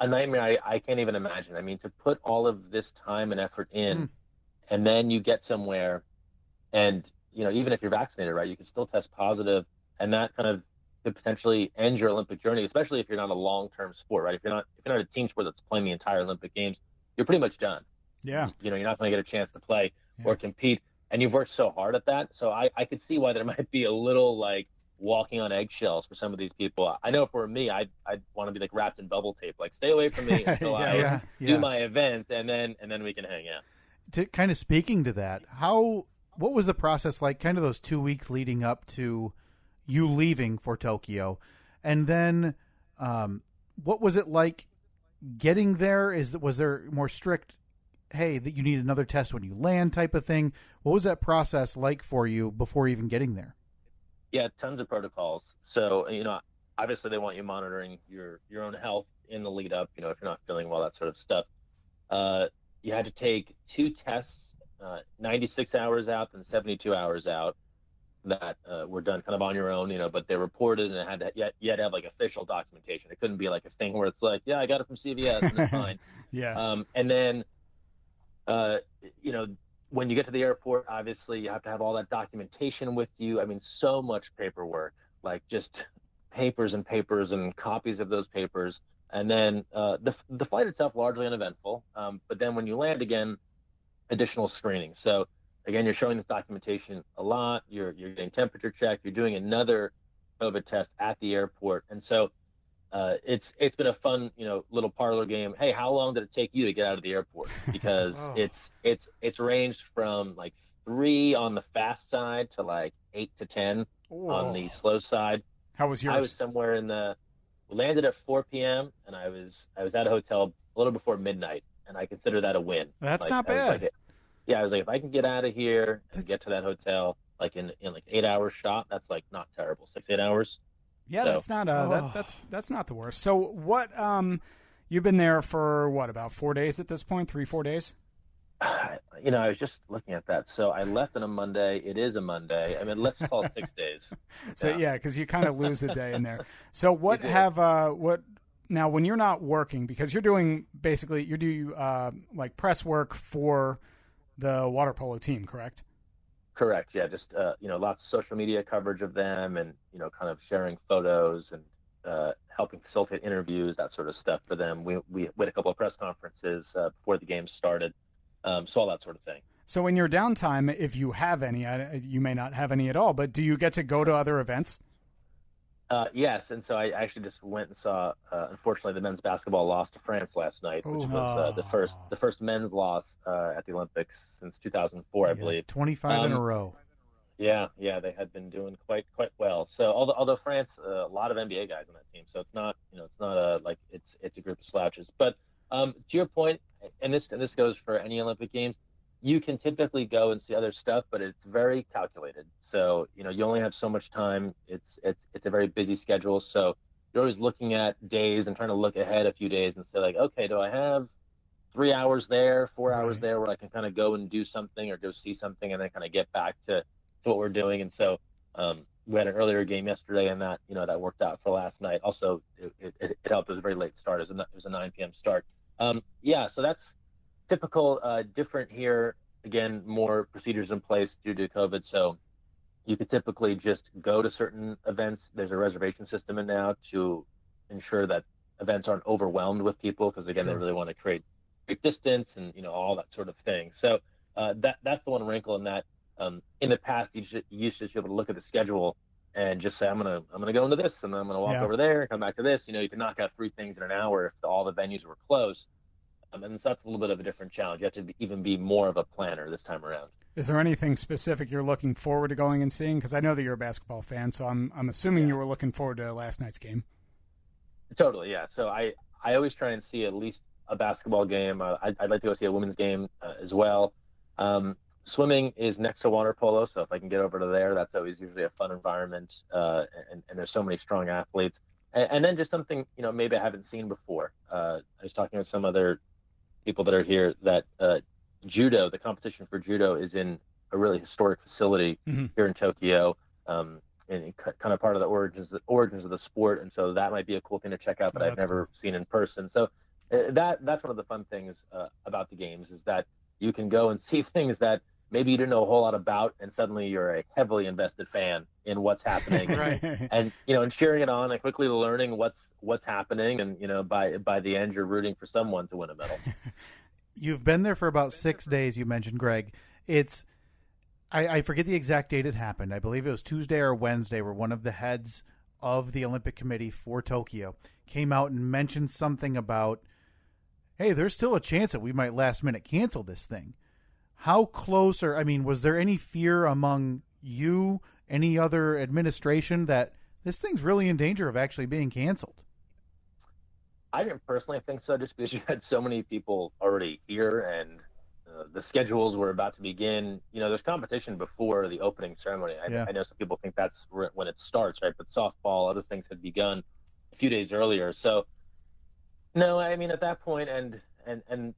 a nightmare. I can't even imagine. I mean, to put all of this time and effort in, and then you get somewhere and even if you're vaccinated, right, you can still test positive, and that kind of could potentially end your Olympic journey, especially if you're not a long-term sport, right? If you're not a team sport that's playing the entire Olympic Games, you're pretty much done. Yeah. You're not going to get a chance to play or compete, and you've worked so hard at that. So I could see why there might be a little like walking on eggshells for some of these people. I know for me, I'd want to be like wrapped in bubble tape, like stay away from me until I do my event, and then we can hang out. Kind of speaking to that, what was the process like? Kind of those 2 weeks leading up to you leaving for Tokyo, and then what was it like getting there? Was there more strict? Hey, that you need another test when you land type of thing. What was that process like for you before even getting there? Yeah, tons of protocols. So, obviously they want you monitoring your own health in the lead up, if you're not feeling well, that sort of stuff. You had to take 2 tests, 96 hours out and 72 hours out that were done kind of on your own, but they reported, and you had to have like official documentation. It couldn't be like a thing where it's like, yeah, I got it from CVS and it's fine. Yeah. And then, when you get to the airport, obviously you have to have all that documentation with you. I mean, so much paperwork, like just papers and papers and copies of those papers. And then the flight itself, largely uneventful. But then when you land again, additional screening. So again, you're showing this documentation a lot. You're getting temperature checked. You're doing another COVID test at the airport. And so it's been a fun, little parlor game. Hey, how long did it take you to get out of the airport? Because it's ranged from like 3 on the fast side to like 8 to 10 on the slow side. How was yours? I was somewhere landed at 4 p.m. and I was at a hotel a little before midnight, and I consider that a win. That's not bad. I was like, if I can get out of here and get to that hotel like in like 8 hours shot, that's like not terrible. 6-8 hours. Yeah, so, that's not that's not the worst. So what you've been there for what, about 4 days at this point? 3-4 days? I was just looking at that. So I left on a Monday. It is a Monday. I mean, let's call it 6 days. So yeah, because you kind of lose a day in there. So what now when you're not working, because you're doing like press work for the water polo team, correct? Correct. Yeah. Just, lots of social media coverage of them, and, kind of sharing photos and helping facilitate interviews, that sort of stuff for them. We had a couple of press conferences before the game started. So all that sort of thing. So in your downtime, if you have any, you may not have any at all, but do you get to go to other events? Yes. And so I actually just went and saw, unfortunately, the men's basketball lost to France last night, which was the first men's loss at the Olympics since 2004, I believe. 25 in a row. Yeah, they had been doing quite well. So although France, a lot of NBA guys on that team, so it's not it's a group of slouches. But to your point, and this goes for any Olympic Games, you can typically go and see other stuff, but it's very calculated. So, you only have so much time. It's a very busy schedule. So you're always looking at days and trying to look ahead a few days and say like, okay, do I have 3 hours there, 4 hours there where I can kind of go and do something or go see something and then kind of get back to what we're doing. And so we had an earlier game yesterday, and that, that worked out for last night. Also, it helped. It was a very late start. It was a 9 p.m. start. So that's typical, different here. Again, more procedures in place due to COVID. So you could typically just go to certain events. There's a reservation system in now to ensure that events aren't overwhelmed with people, because again, they really want to create distance and all that sort of thing. So that's the one wrinkle in that. In the past, you used to be able to look at the schedule and just say, I'm gonna go into this, and then I'm gonna walk over there and come back to this. You can knock out 3 things in an hour if all the venues were close. And so that's a little bit of a different challenge. You have to even be more of a planner this time around. Is there anything specific you're looking forward to going and seeing? Because I know that you're a basketball fan, so I'm assuming you were looking forward to last night's game. Totally, yeah. So I always try and see at least a basketball game. I'd like to go see a women's game as well. Swimming is next to water polo, so if I can get over to there, that's always usually a fun environment. And there's so many strong athletes. And then just something, maybe I haven't seen before. I was talking with some other people that are here that judo, the competition for judo, is in a really historic facility here in Tokyo, and kind of part of the origins of the sport. And so that might be a cool thing to check out that I've never seen in person. So that's one of the fun things about the games, is that you can go and see things that maybe you didn't know a whole lot about, and suddenly you're a heavily invested fan in what's happening, and and cheering it on and quickly learning what's happening, and by the end you're rooting for someone to win a medal. You've been there for about 6 days. You mentioned, Greg. It's I forget the exact date it happened. I believe it was Tuesday or Wednesday, where one of the heads of the Olympic Committee for Tokyo came out and mentioned something about, hey, there's still a chance that we might last minute cancel this thing. How close, or I mean, was there any fear among you, any other administration, that this thing's really in danger of actually being canceled? I didn't personally think so, just because you had so many people already here, and the schedules were about to begin. There's competition before the opening ceremony. I know some people think that's when it starts, right? But softball, other things had begun a few days earlier. So, no, I mean, at that point, and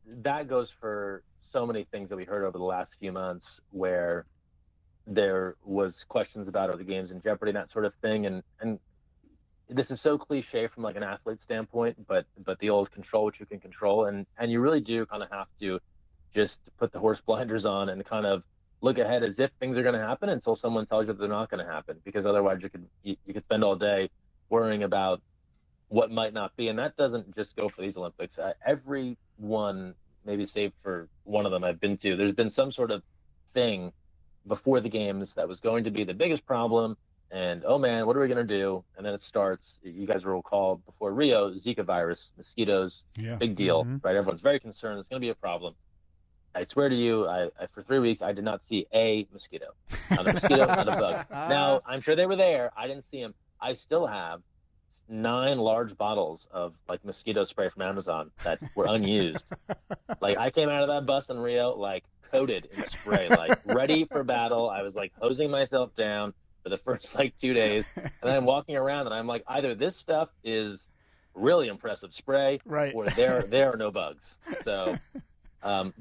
that goes for so many things that we heard over the last few months, where there was questions about, are the games in jeopardy, and that sort of thing. And this is so cliche from like an athlete standpoint, but the old control what you can control, and you really do kind of have to just put the horse blinders on and kind of look ahead as if things are going to happen until someone tells you that they're not going to happen, because otherwise you could spend all day worrying about what might not be. And that doesn't just go for these Olympics. Every one, maybe save for one of them I've been to, there's been some sort of thing before the games that was going to be the biggest problem. And, oh man, what are we going to do? And then it starts. You guys will recall before Rio, Zika virus, mosquitoes, big deal, right? Everyone's very concerned. It's going to be a problem. I swear to you, I for 3 weeks, I did not see a mosquito. Not a mosquito, not a bug. Now, I'm sure they were there. I didn't see them. I still have 9 large bottles of like mosquito spray from Amazon that were unused. Like, I came out of that bus in Rio, like, coated in spray, like, ready for battle. I was, like, hosing myself down for the first, like, 2 days. And then I'm walking around, and I'm like, either this stuff is really impressive spray, right, or there are no bugs. So...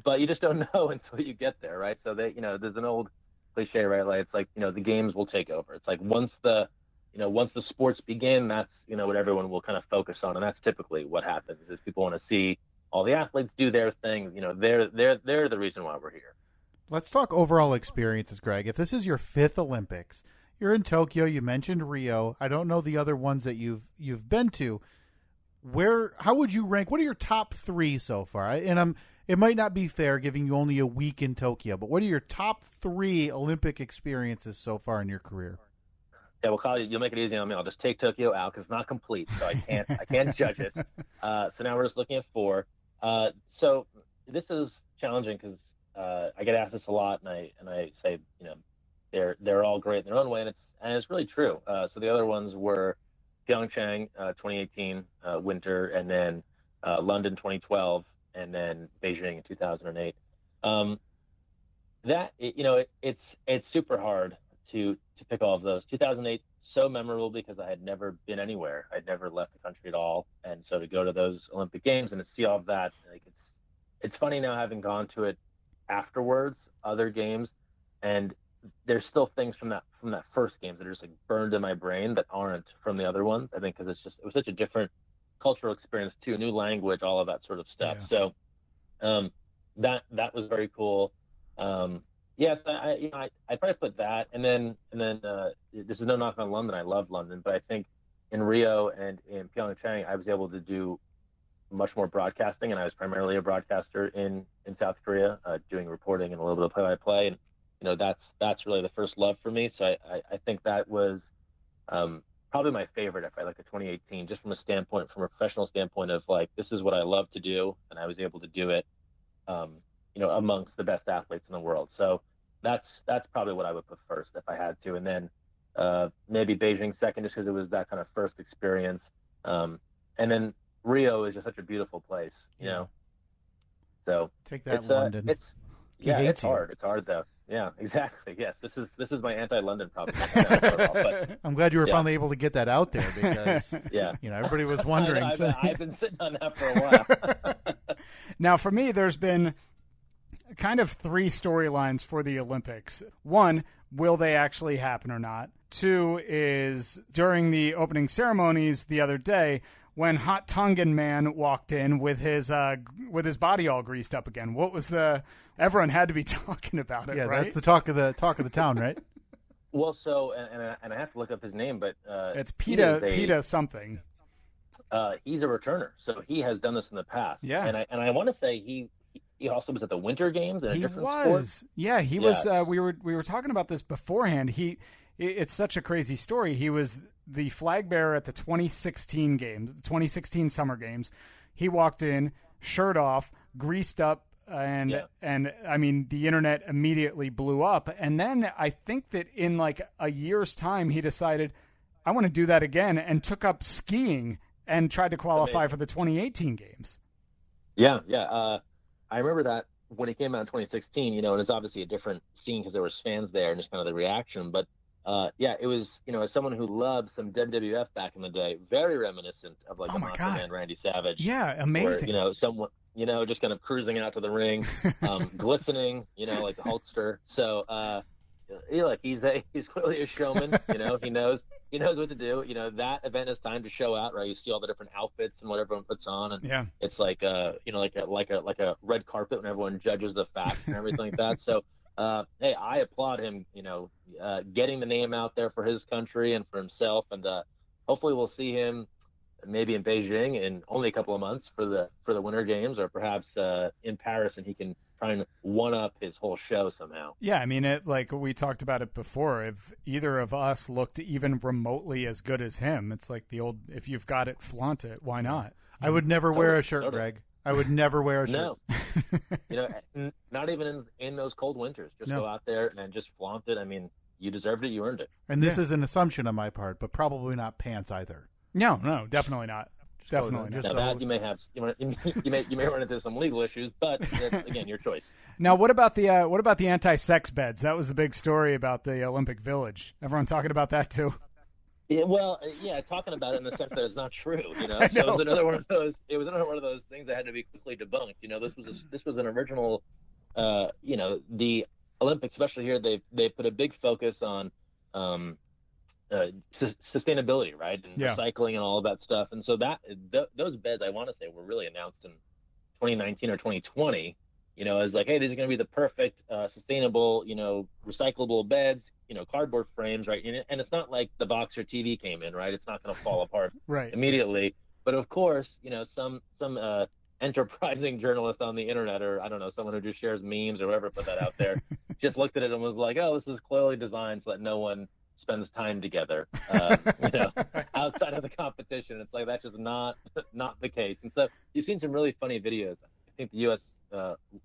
but you just don't know until you get there, right? So there's an old cliche, right? Like, it's like, the games will take over. It's like once the sports begin, that's, what everyone will kind of focus on. And that's typically what happens, is people want to see all the athletes do their thing. They're the reason why we're here. Let's talk overall experiences, Greg. If this is your 5th Olympics, you're in Tokyo, you mentioned Rio. I don't know the other ones that you've been to. How would you rank? What are your top 3 so far? It might not be fair giving you only a week in Tokyo, but what are your top 3 Olympic experiences so far in your career? Yeah, well, Kyle, you'll make it easy on me. I'll just take Tokyo out because it's not complete, so I can't judge it. So now we're just looking at 4. So this is challenging because I get asked this a lot, and I say, they're all great in their own way, and it's really true. So the other ones were Pyeongchang 2018 winter, and then London 2012. And then Beijing in 2008. It's super hard to pick all of those. 2008, so memorable because I had never been anywhere. I'd never left the country at all, and so to go to those Olympic Games and to see all of that, like, it's funny now, having gone to it afterwards, other games, and there's still things from that first games that are just like burned in my brain that aren't from the other ones. I think because it was such a different cultural experience too, a new language, all of that sort of stuff. Yeah. So that was very cool. Yes, I'd probably put that, and then this is no knock on London. I love London, but I think in Rio and in Pyeongchang, I was able to do much more broadcasting, and I was primarily a broadcaster in South Korea, doing reporting and a little bit of play-by-play, and that's really the first love for me. So I think that was probably my favorite, if I look at 2018, just from a professional standpoint of like, this is what I love to do, and I was able to do it, amongst the best athletes in the world. So that's probably what I would put first if I had to, and then maybe Beijing second, just because it was that kind of first experience, and then Rio is just such a beautiful place, you know. So take that, it's, London. It's hard. It's hard though. Yeah, exactly. Yes, this is my anti-London problem. But, I'm glad you were finally able to get that out there because everybody was wondering. I've been sitting on that for a while. Now, for me, there's been kind of 3 storylines for the Olympics. 1, will they actually happen or not? 2 is during the opening ceremonies the other day, when Hot Tongan Man walked in with his body all greased up again. What was everyone had to be talking about it, right? That's the talk of the town, right? Well, so and I have to look up his name, but it's PETA something. He's a returner, so he has done this in the past. Yeah, and I want to say he also was at the Winter Games in a He different was. sport. Yeah, he Yes. was. We were talking about this beforehand. It's such a crazy story. He was the flag bearer at the 2016 games, the 2016 Summer Games. He walked in, shirt off, greased up, and I mean, the internet immediately blew up. And then I think that in like a year's time, he decided, I want to do that again, and took up skiing and tried to qualify for the 2018 games. Yeah. I remember that when he came out in 2016, and it's obviously a different scene because there was fans there and just kind of the reaction. But it was, as someone who loved some WWF back in the day, very reminiscent of like the Macho Man Randy Savage. Yeah, amazing. Where, someone, just kind of cruising out to the ring, glistening, like the Hulkster. So, he's clearly a showman. He knows what to do. That event is time to show out, right? You see all the different outfits and what everyone puts on, and it's like like a red carpet when everyone judges the fact and everything like that. So, hey, I applaud him. Getting the name out there for his country and for himself, and hopefully we'll see him maybe in Beijing in only a couple of months for the Winter Games, or perhaps in Paris, and he can try and one up his whole show somehow. Yeah, I mean, like we talked about it before. If either of us looked even remotely as good as him, it's like the old, if you've got it, flaunt it. Why not? I would never wear a shirt, Greg. I would never wear a shirt. No, not even in those cold winters. Just go out there and just flaunt it. I mean, you deserved it. You earned it. And this is an assumption on my part, but probably not pants either. No, definitely not. Definitely not. Now that you may have, you may run into some legal issues, but that's, again, your choice. Now, what about the anti-sex beds? That was the big story about the Olympic Village. Everyone talking about that too. Yeah, well, talking about it in the sense that it's not true, So it was another one of those. It was another one of those things that had to be quickly debunked. This was an original. The Olympics, especially here, they put a big focus on sustainability, right, and recycling and all of that stuff. And so those beds, I want to say, were really announced in 2019 or 2020. As like, hey, these are going to be the perfect sustainable, recyclable beds, cardboard frames, right? And it's not like the boxer TV came in, right? It's not going to fall apart immediately. But of course, some enterprising journalist on the internet, or I don't know, someone who just shares memes or whatever, put that out there, just looked at it and was like, oh, this is clearly designed so that no one spends time together, outside of the competition. It's like, that's just not the case. And so you've seen some really funny videos. I think the U.S.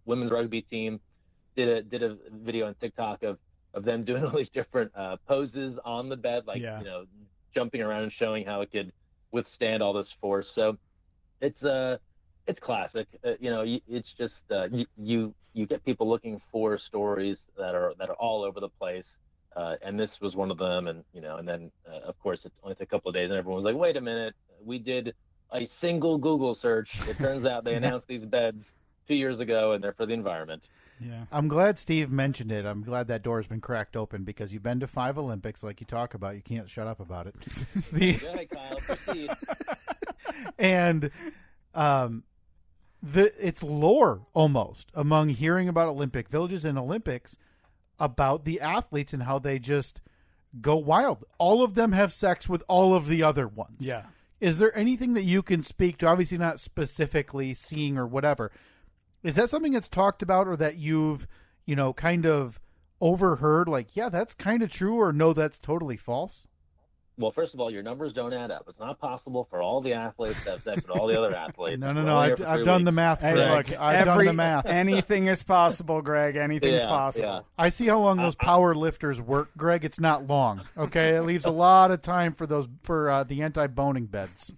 Women's rugby team did a video on TikTok of them doing all these different poses on the bed, like jumping around and showing how it could withstand all this force. So it's classic. It's just you get people looking for stories that are all over the place. And this was one of them, and then of course it only took a couple of days, and everyone was like, "Wait a minute, we did a single Google search. It turns out they announced these beds 2 years ago, and they're for the environment." Yeah, I'm glad Steve mentioned it. I'm glad that door's been cracked open, because you've been to 5 Olympics, like you talk about. You can't shut up about it. Yeah, Kyle, proceed. And it's lore almost among hearing about Olympic villages and Olympics, about the athletes and how they just go wild. All of them have sex with all of the other ones. Yeah. Is there anything that you can speak to, obviously not specifically seeing or whatever, is that something that's talked about, or that you've, kind of overheard, like, yeah, that's kind of true, or no, that's totally false? Well, first of all, your numbers don't add up. It's not possible for all the athletes to have sex with all the other athletes. No. I've done the math, Greg. Hey, look, I've done the math. Anything is possible, Greg. Anything's possible. Yeah. I see how long those power lifters work, Greg. It's not long. Okay, it leaves a lot of time for the anti-boning beds.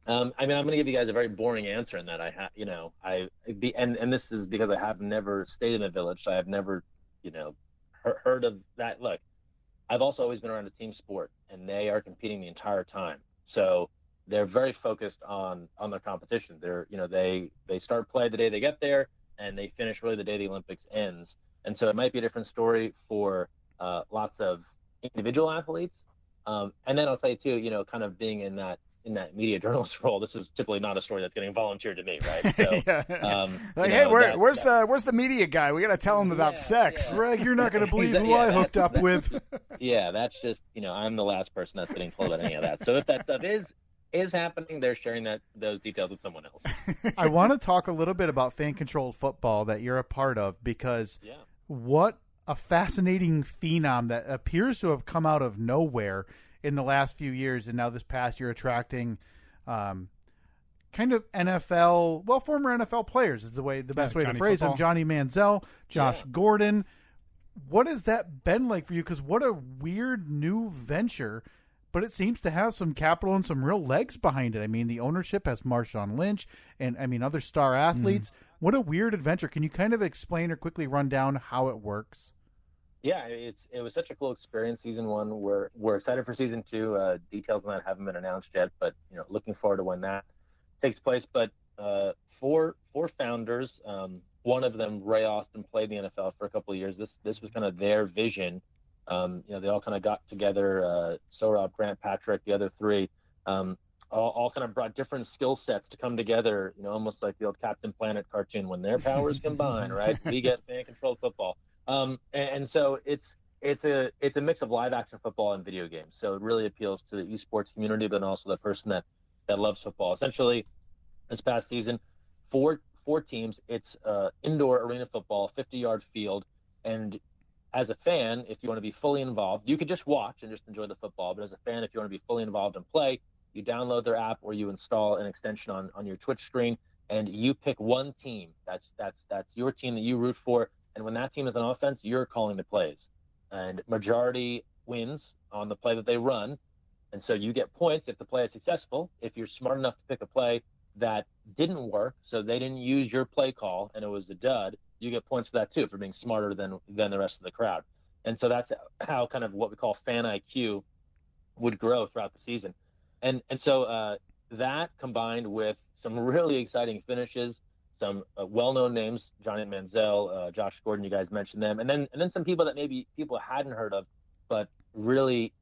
I'm going to give you guys a very boring answer in that and this is because I have never stayed in a village, so I have never, heard of that. Look, I've also always been around a team sport, and they are competing the entire time. So they're very focused on their competition. They're, they start play the day they get there, and they finish really the day the Olympics ends. And so it might be a different story for lots of individual athletes. And then I'll tell you too, kind of being in that media journalist role, this is typically not a story that's getting volunteered to me, right? So, where's the media guy? We got to tell him about sex. Greg, you're not going to believe who I hooked up with. Yeah, that's just, I'm the last person that's getting told about any of that. So if that stuff is is happening, they're sharing those details with someone else. I want to talk a little bit about fan-controlled football that you're a part of, because what a fascinating phenom that appears to have come out of nowhere in the last few years, and now this past year attracting kind of former NFL players is the best way to phrase them. Johnny Manziel, Josh Gordon. What has that been like for you? Because what a weird new venture, but it seems to have some capital and some real legs behind it. I mean, the ownership has Marshawn Lynch and, I mean, other star athletes. What a weird adventure. Can you kind of explain or quickly run down how it works? Yeah, it was such a cool experience, season one. We're excited for season two. Details on that haven't been announced yet, but looking forward to when that takes place. But four founders, one of them, Ray Austin, played in the NFL for a couple of years. This was kind of their vision. They all kind of got together. Sorab, Grant, Patrick, the other three, all kind of brought different skill sets to come together. Almost like the old Captain Planet cartoon, when their powers combine, right? We get fan-controlled football. And so it's a mix of live action football and video games. So it really appeals to the esports community, but also the person that loves football. Essentially, this past season, four teams. It's indoor arena football, 50-yard field. And as a fan, if you want to be fully involved, you could just watch and just enjoy the football. But as a fan, if you want to be fully involved and play, you download their app or you install an extension on your Twitch screen, and you pick one team. That's your team that you root for. And when that team is on offense, you're calling the plays. And majority wins on the play that they run. And so you get points if the play is successful. If you're smart enough to pick a play that didn't work, so they didn't use your play call and it was a dud, you get points for that too, for being smarter than the rest of the crowd. And so that's how kind of what we call fan IQ would grow throughout the season. And so that combined with some really exciting finishes, some well-known names, Johnny Manziel, Josh Gordon, you guys mentioned them, and then some people that maybe people hadn't heard of, but really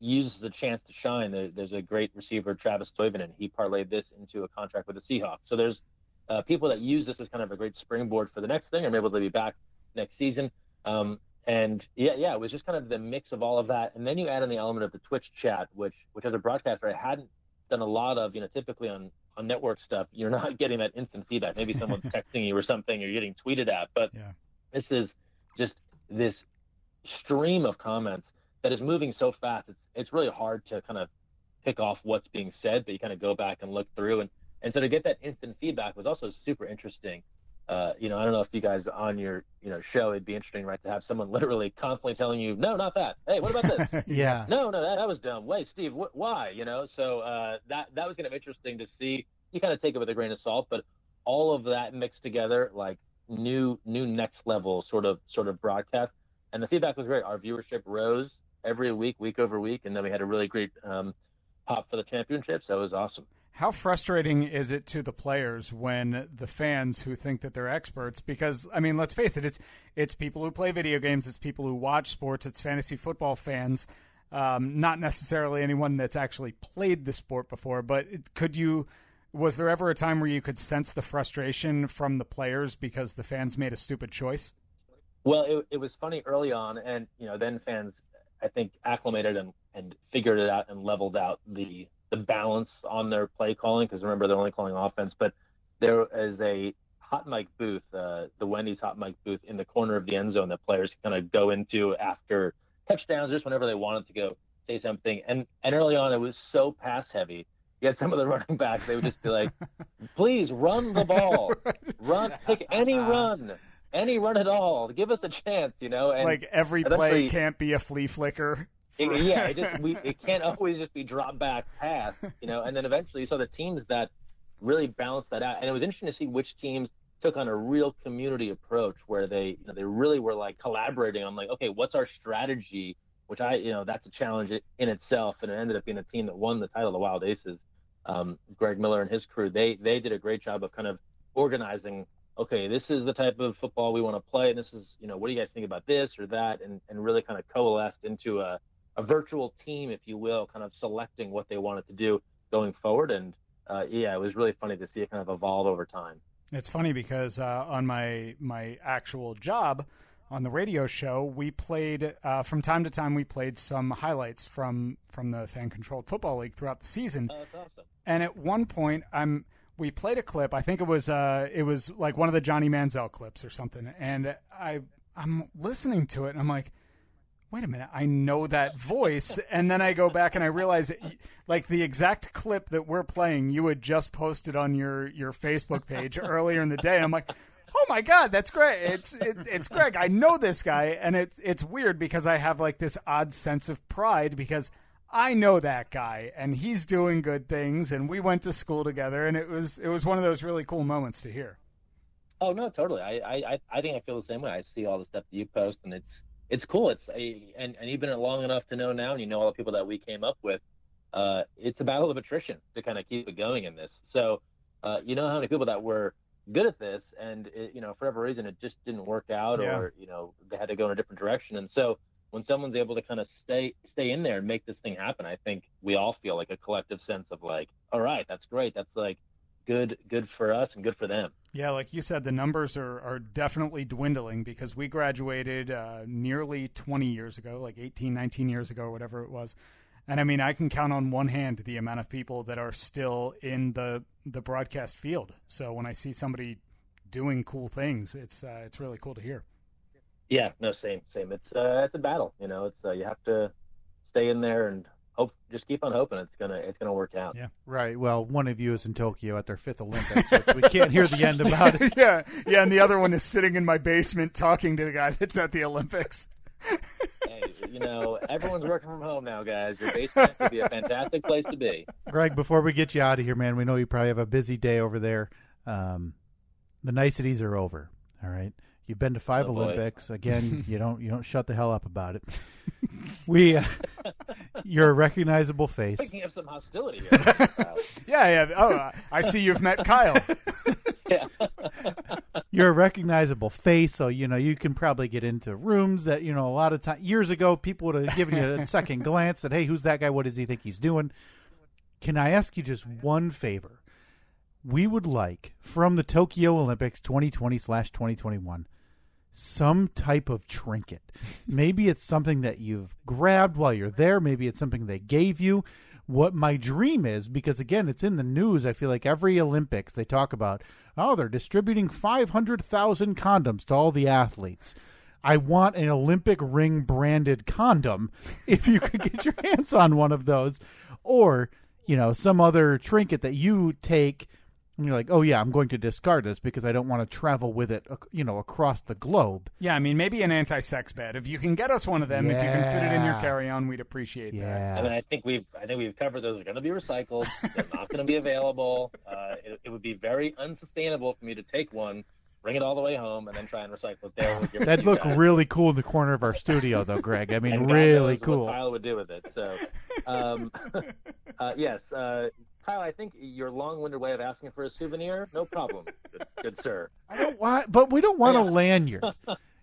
uses the chance to shine. There's a great receiver, Travis Toivonen. He parlayed this into a contract with the Seahawks. So there's people that use this as kind of a great springboard for the next thing, and maybe they'll be back next season. And it was just kind of the mix of all of that. And then you add in the element of the Twitch chat, which as a broadcaster, I hadn't done a lot of. Typically on network stuff, you're not getting that instant feedback. Maybe someone's texting you or something, you're getting tweeted at. But this is just this stream of comments that is moving so fast. It's really hard to kind of pick off what's being said, but you kind of go back and look through. And so to get that instant feedback was also super interesting. I don't know if you guys on your show, it'd be interesting, right, to have someone literally constantly telling you, no, not that. Hey, what about this? No, that was dumb. Wait, Steve, why? So that was kind of interesting to see. You kind of take it with a grain of salt, but all of that mixed together, like new next level sort of broadcast. And the feedback was great. Our viewership rose every week over week, and then we had a really great pop for the championship. So it was awesome. How frustrating is it to the players when the fans who think that they're experts, because, I mean, let's face it, it's people who play video games, it's people who watch sports, it's fantasy football fans, not necessarily anyone that's actually played the sport before, but was there ever a time where you could sense the frustration from the players because the fans made a stupid choice? Well, it was funny early on, and then fans, I think, acclimated and figured it out and leveled out the balance on their play calling, because remember, they're only calling offense. But there is a hot mic booth, the Wendy's hot mic booth in the corner of the end zone that players kind of go into after touchdowns, just whenever they wanted to go say something. And early on, it was so pass heavy. You had some of the running backs, they would just be like, please run the ball, pick any run at all, give us a chance, And like every play can't be a flea flicker. It can't always just be drop back pass, And then eventually you saw the teams that really balanced that out, and it was interesting to see which teams took on a real community approach where they really were like collaborating on like, okay, what's our strategy? Which that's a challenge in itself, and it ended up being the team that won the title, the Wild Aces. Greg Miller and his crew, they did a great job of kind of organizing. Okay, this is the type of football we want to play, and this is, what do you guys think about this or that, and really kind of coalesced into a virtual team, if you will, kind of selecting what they wanted to do going forward. And it was really funny to see it kind of evolve over time. It's funny because on my actual job, on the radio show, we played from time to time. We played some highlights from the fan-controlled football league throughout the season. Oh, that's awesome. And at one point, we played a clip. I think it was like one of the Johnny Manziel clips or something. And I'm listening to it, and I'm like, wait a minute, I know that voice. And then I go back and I realize like the exact clip that we're playing, you had just posted on your Facebook page earlier in the day. And I'm like, oh my God, that's great. It's Greg. I know this guy. And it's weird because I have like this odd sense of pride because I know that guy and he's doing good things and we went to school together, and it was one of those really cool moments to hear. Oh no, totally. I think I feel the same way. I see all the stuff that you post, and it's cool. And you've been long enough to know now, and you know all the people that we came up with. It's a battle of attrition to kind of keep it going in this. So, you know how many people that were good at this, and for whatever reason it just didn't work out, or they had to go in a different direction. And so when someone's able to kind of stay in there and make this thing happen, I think we all feel like a collective sense of like, all right, that's great. That's like good for us and good for them. Yeah, like you said, the numbers are definitely dwindling because we graduated nearly 20 years ago, like 18, 19 years ago, or whatever it was. And I mean, I can count on one hand the amount of people that are still in the broadcast field. So when I see somebody doing cool things, it's really cool to hear. Yeah, no, same. It's a battle, it's you have to stay in there and hope, just keep on hoping it's gonna work out. Yeah, right. Well, one of you is in Tokyo at their 5th Olympics, which we can't hear the end about it. yeah, and the other one is sitting in my basement talking to the guy that's at the Olympics. Hey, everyone's working from home now, guys. Your basement would be a fantastic place to be. Greg, before we get you out of here, man, we know you probably have a busy day over there. The niceties are over. All right. You've been to 5 Olympics. Again, you don't shut the hell up about it. You're a recognizable face. Picking up some hostility here. Yeah. Oh, I see you've met Kyle. Yeah. You're a recognizable face, so you can probably get into rooms that a lot of time years ago people would have given you a second glance and, hey, who's that guy? What does he think he's doing? Can I ask you just one favor? We would like from the Tokyo Olympics 2020/2021 some type of trinket. Maybe it's something that you've grabbed while you're there. Maybe it's something they gave you. What my dream is, because again, it's in the news. I feel like every Olympics they talk about, they're distributing 500,000 condoms to all the athletes. I want an Olympic ring branded condom if you could get your hands on one of those, or, some other trinket that you take and you're like, oh yeah, I'm going to discard this because I don't want to travel with it, across the globe. Yeah, I mean, maybe an anti-sex bed. If you can get us one of them, if you can fit it in your carry-on, we'd appreciate that. I mean, I think we've covered those. They're going to be recycled. They're not going to be available. It would be very unsustainable for me to take one, bring it all the way home, and then try and recycle it there. That'd look really cool in the corner of our studio, though, Greg. I mean, and really God knows cool. What Kyle would do with it. So, yes. Kyle, I think your long-winded way of asking for a souvenir, no problem, good sir. But we don't want a lanyard,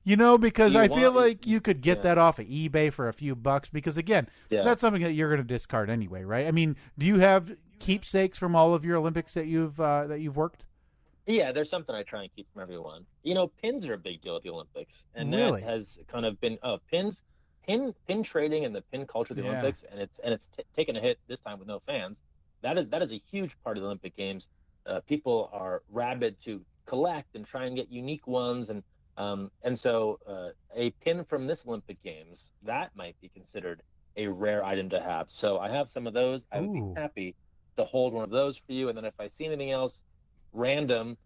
because I feel like you could get Yeah. that off of eBay for a few bucks. Because again, that's something that you're going to discard anyway, right? I mean, do you have keepsakes from all of your Olympics that you've worked? Yeah, there's something I try and keep from everyone. Pins are a big deal at the Olympics, and Really? that has kind of been pin trading and the pin culture of the Olympics, and it's taken a hit this time with no fans. That is a huge part of the Olympic Games. People are rabid to collect and try and get unique ones, and so a pin from this Olympic Games that might be considered a rare item to have. So I have some of those. I would be happy to hold one of those for you, and then if I see anything else random,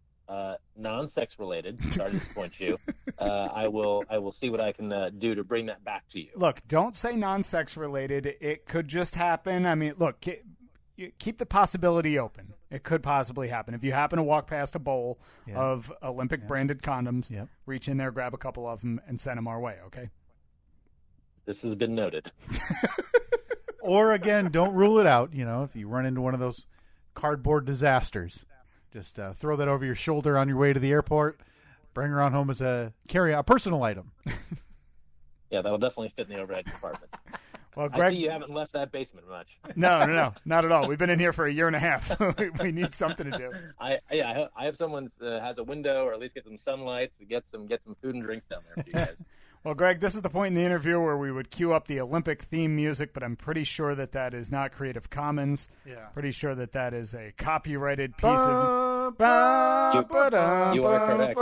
non-sex related, sorry to disappoint you, I will see what I can do to bring that back to you. Look, don't say non-sex related. It could just happen. I mean, look, keep the possibility open. It could possibly happen. If you happen to walk past a bowl of Olympic branded condoms, reach in there, grab a couple of them, and send them our way, okay? This has been noted. Or again, don't rule it out. If you run into one of those cardboard disasters, just throw that over your shoulder on your way to the airport. Bring her on home as a personal item. Yeah, that'll definitely fit in the overhead compartment. Well, I Greg, see you haven't left that basement much. no, not at all. We've been in here for a year and a half. We need something to do. I hope someone has a window, or at least get some sunlight, to get some food and drinks down there for you guys. Well, Greg, this is the point in the interview where we would cue up the Olympic theme music, but I'm pretty sure that is not Creative Commons. Yeah. Pretty sure that is a copyrighted piece of. You are correct.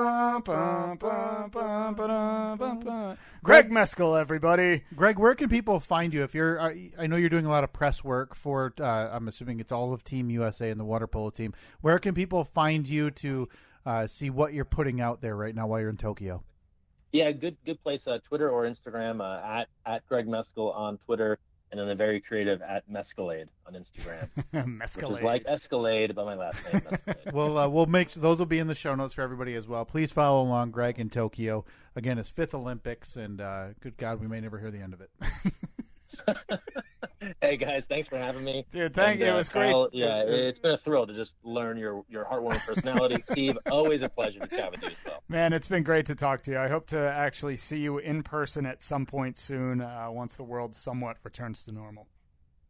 Greg Meskel, everybody. Greg, where can people find you? If you're, I know you're doing a lot of press work for. I'm assuming it's all of Team USA and the water polo team. Where can people find you to see what you're putting out there right now while you're in Tokyo? Yeah, good place. Twitter or Instagram at Greg Meskel on Twitter, and then a very creative at Mescalade on Instagram. Mescalade. Which is like Escalade, but my last name. Mescalade. We'll make those will be in the show notes for everybody as well. Please follow along, Greg, in Tokyo. Again, it's 5th Olympics, and good God, we may never hear the end of it. Hey guys, thanks for having me. Dude, thank you. It was Kyle, great. Yeah, it's been a thrill to just learn your heartwarming personality. Steve, always a pleasure to chat with you as well. Man, it's been great to talk to you. I hope to actually see you in person at some point soon, once the world somewhat returns to normal.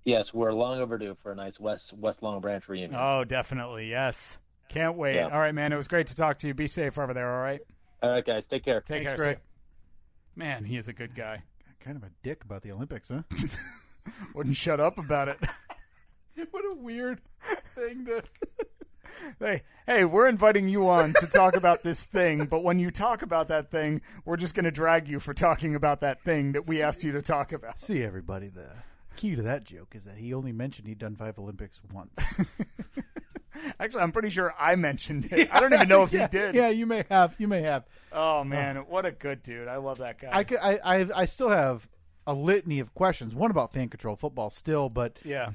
Yes, we're long overdue for a nice West Long Branch reunion. Oh, definitely, yes. Can't wait. Yeah. All right, man, it was great to talk to you. Be safe over there, all right? All right, guys, take care. Take Thanks, care. Greg. Man, he is a good guy. Kind of a dick about the Olympics, huh? Wouldn't shut up about it. What a weird thing to. Hey, we're inviting you on to talk about this thing, but when you talk about that thing, we're just going to drag you for talking about that thing that we asked you to talk about. See, everybody, the key to that joke is that he only mentioned he'd done 5 Olympics once. Actually, I'm pretty sure I mentioned it. I don't even know if he did. Yeah, you may have. Oh, man, what a good dude. I love that guy. I still have a litany of questions. One about fan control football still, but yeah,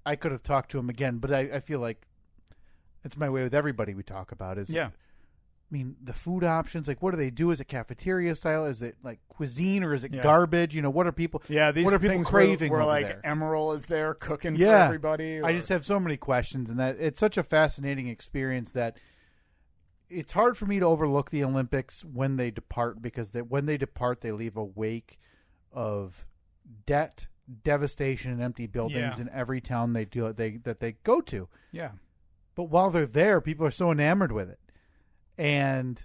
I could have talked to him again, but I feel like it's my way with everybody we talk about is yeah. I mean, the food options, like what do they do? Is it cafeteria style? Is it like cuisine or is it garbage? What are people these what are people things craving where over like there? Emerald is there cooking for everybody. I just have so many questions, and that it's such a fascinating experience that it's hard for me to overlook the Olympics when they depart, because when they depart, they leave a wake of debt, devastation, and empty buildings in every town that they go to. Yeah. But while they're there, people are so enamored with it. And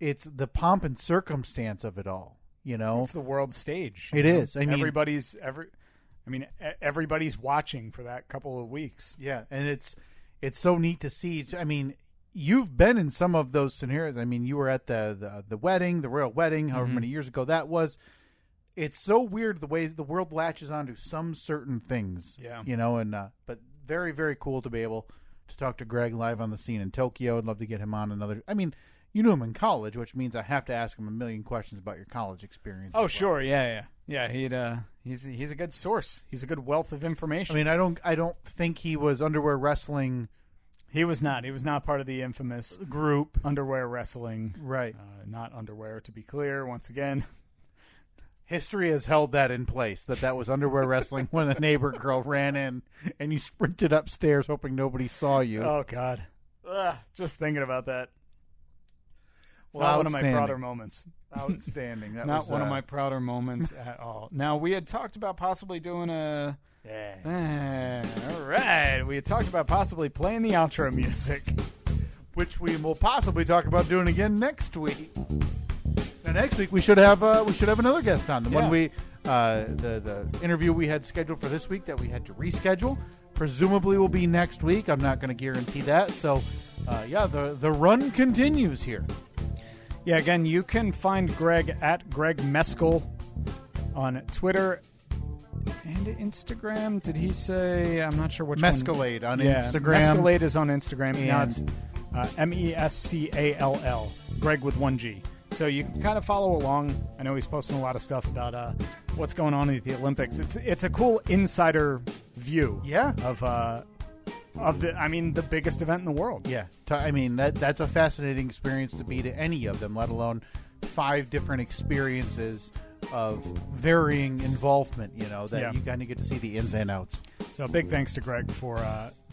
it's the pomp and circumstance of it all, It's the world stage. It is. I mean, everybody's watching for that couple of weeks. Yeah, and it's so neat to see. I mean, you've been in some of those scenarios. I mean, you were at the wedding, the royal wedding, however many years ago that was. It's so weird the way the world latches onto some certain things. Yeah. But very, very cool to be able to talk to Greg live on the scene in Tokyo. I'd love to get him on another. I mean, you knew him in college, which means I have to ask him a million questions about your college experience. Oh, sure. Yeah. He's a good source. He's a good wealth of information. I mean, I don't think he was underwear wrestling. He was not. He was not part of the infamous group underwear wrestling. Right. Not underwear, to be clear. Once again, history has held that in place, that was underwear wrestling when a neighbor girl ran in and you sprinted upstairs hoping nobody saw you. Oh, God. Just thinking about that. It's Well, not one of my prouder moments. Outstanding. That Not was, one of my prouder moments at all. Now, we had talked about possibly doing a... all right. We had talked about possibly playing the outro music. which we will possibly talk about doing again next week. Now, next week we should have another guest on. The one the interview we had scheduled for this week that we had to reschedule presumably will be next week. I'm not going to guarantee that. So, the run continues here. Yeah, again, you can find Greg at Greg Meskel on Twitter and Instagram. Did he say? I'm not sure which Mescalade one. on Instagram. Mescalade is on Instagram. And now it's Mescall. Greg with 1G. So you can kind of follow along. I know he's posting a lot of stuff about what's going on at the Olympics. It's a cool insider view. Yeah. Of the biggest event in the world. Yeah. I mean, that's a fascinating experience to be to any of them, let alone 5 different experiences of varying involvement, you kind of get to see the ins and outs. So big thanks to Greg for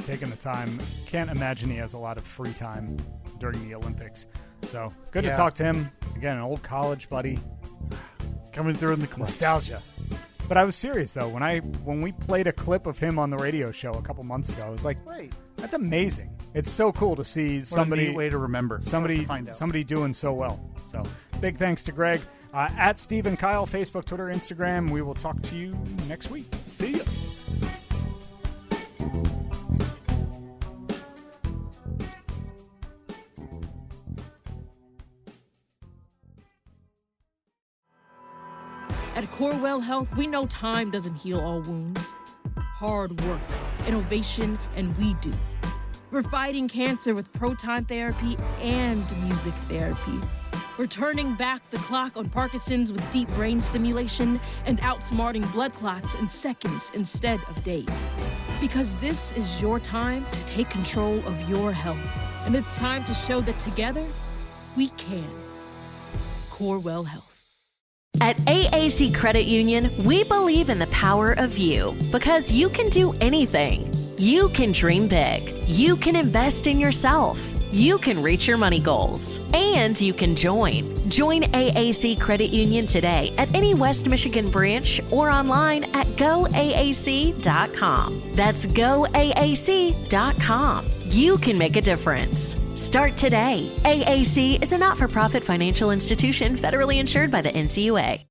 taking the time. Can't imagine he has a lot of free time during the Olympics. So good to talk to him. Again, an old college buddy. Coming through in the clutch. Nostalgia. But I was serious though when we played a clip of him on the radio show a couple months ago. I was like, Right. that's amazing. It's so cool to see somebody What a neat way to remember. somebody Find out. somebody doing so well. So big thanks to Greg. At Steve and Kyle, Facebook, Twitter, Instagram. We will talk to you next week. See ya. At Corewell Health, we know time doesn't heal all wounds. Hard work, innovation, and we do. We're fighting cancer with proton therapy and music therapy. We're turning back the clock on Parkinson's with deep brain stimulation and outsmarting blood clots in seconds instead of days. Because this is your time to take control of your health. And it's time to show that together, we can. Corewell Health. At AAC Credit Union, we believe in the power of you because you can do anything. You can dream big. You can invest in yourself. You can reach your money goals. And you can join. Join AAC Credit Union today at any West Michigan branch or online at goaac.com. That's goaac.com. You can make a difference. Start today. AAC is a not-for-profit financial institution federally insured by the NCUA.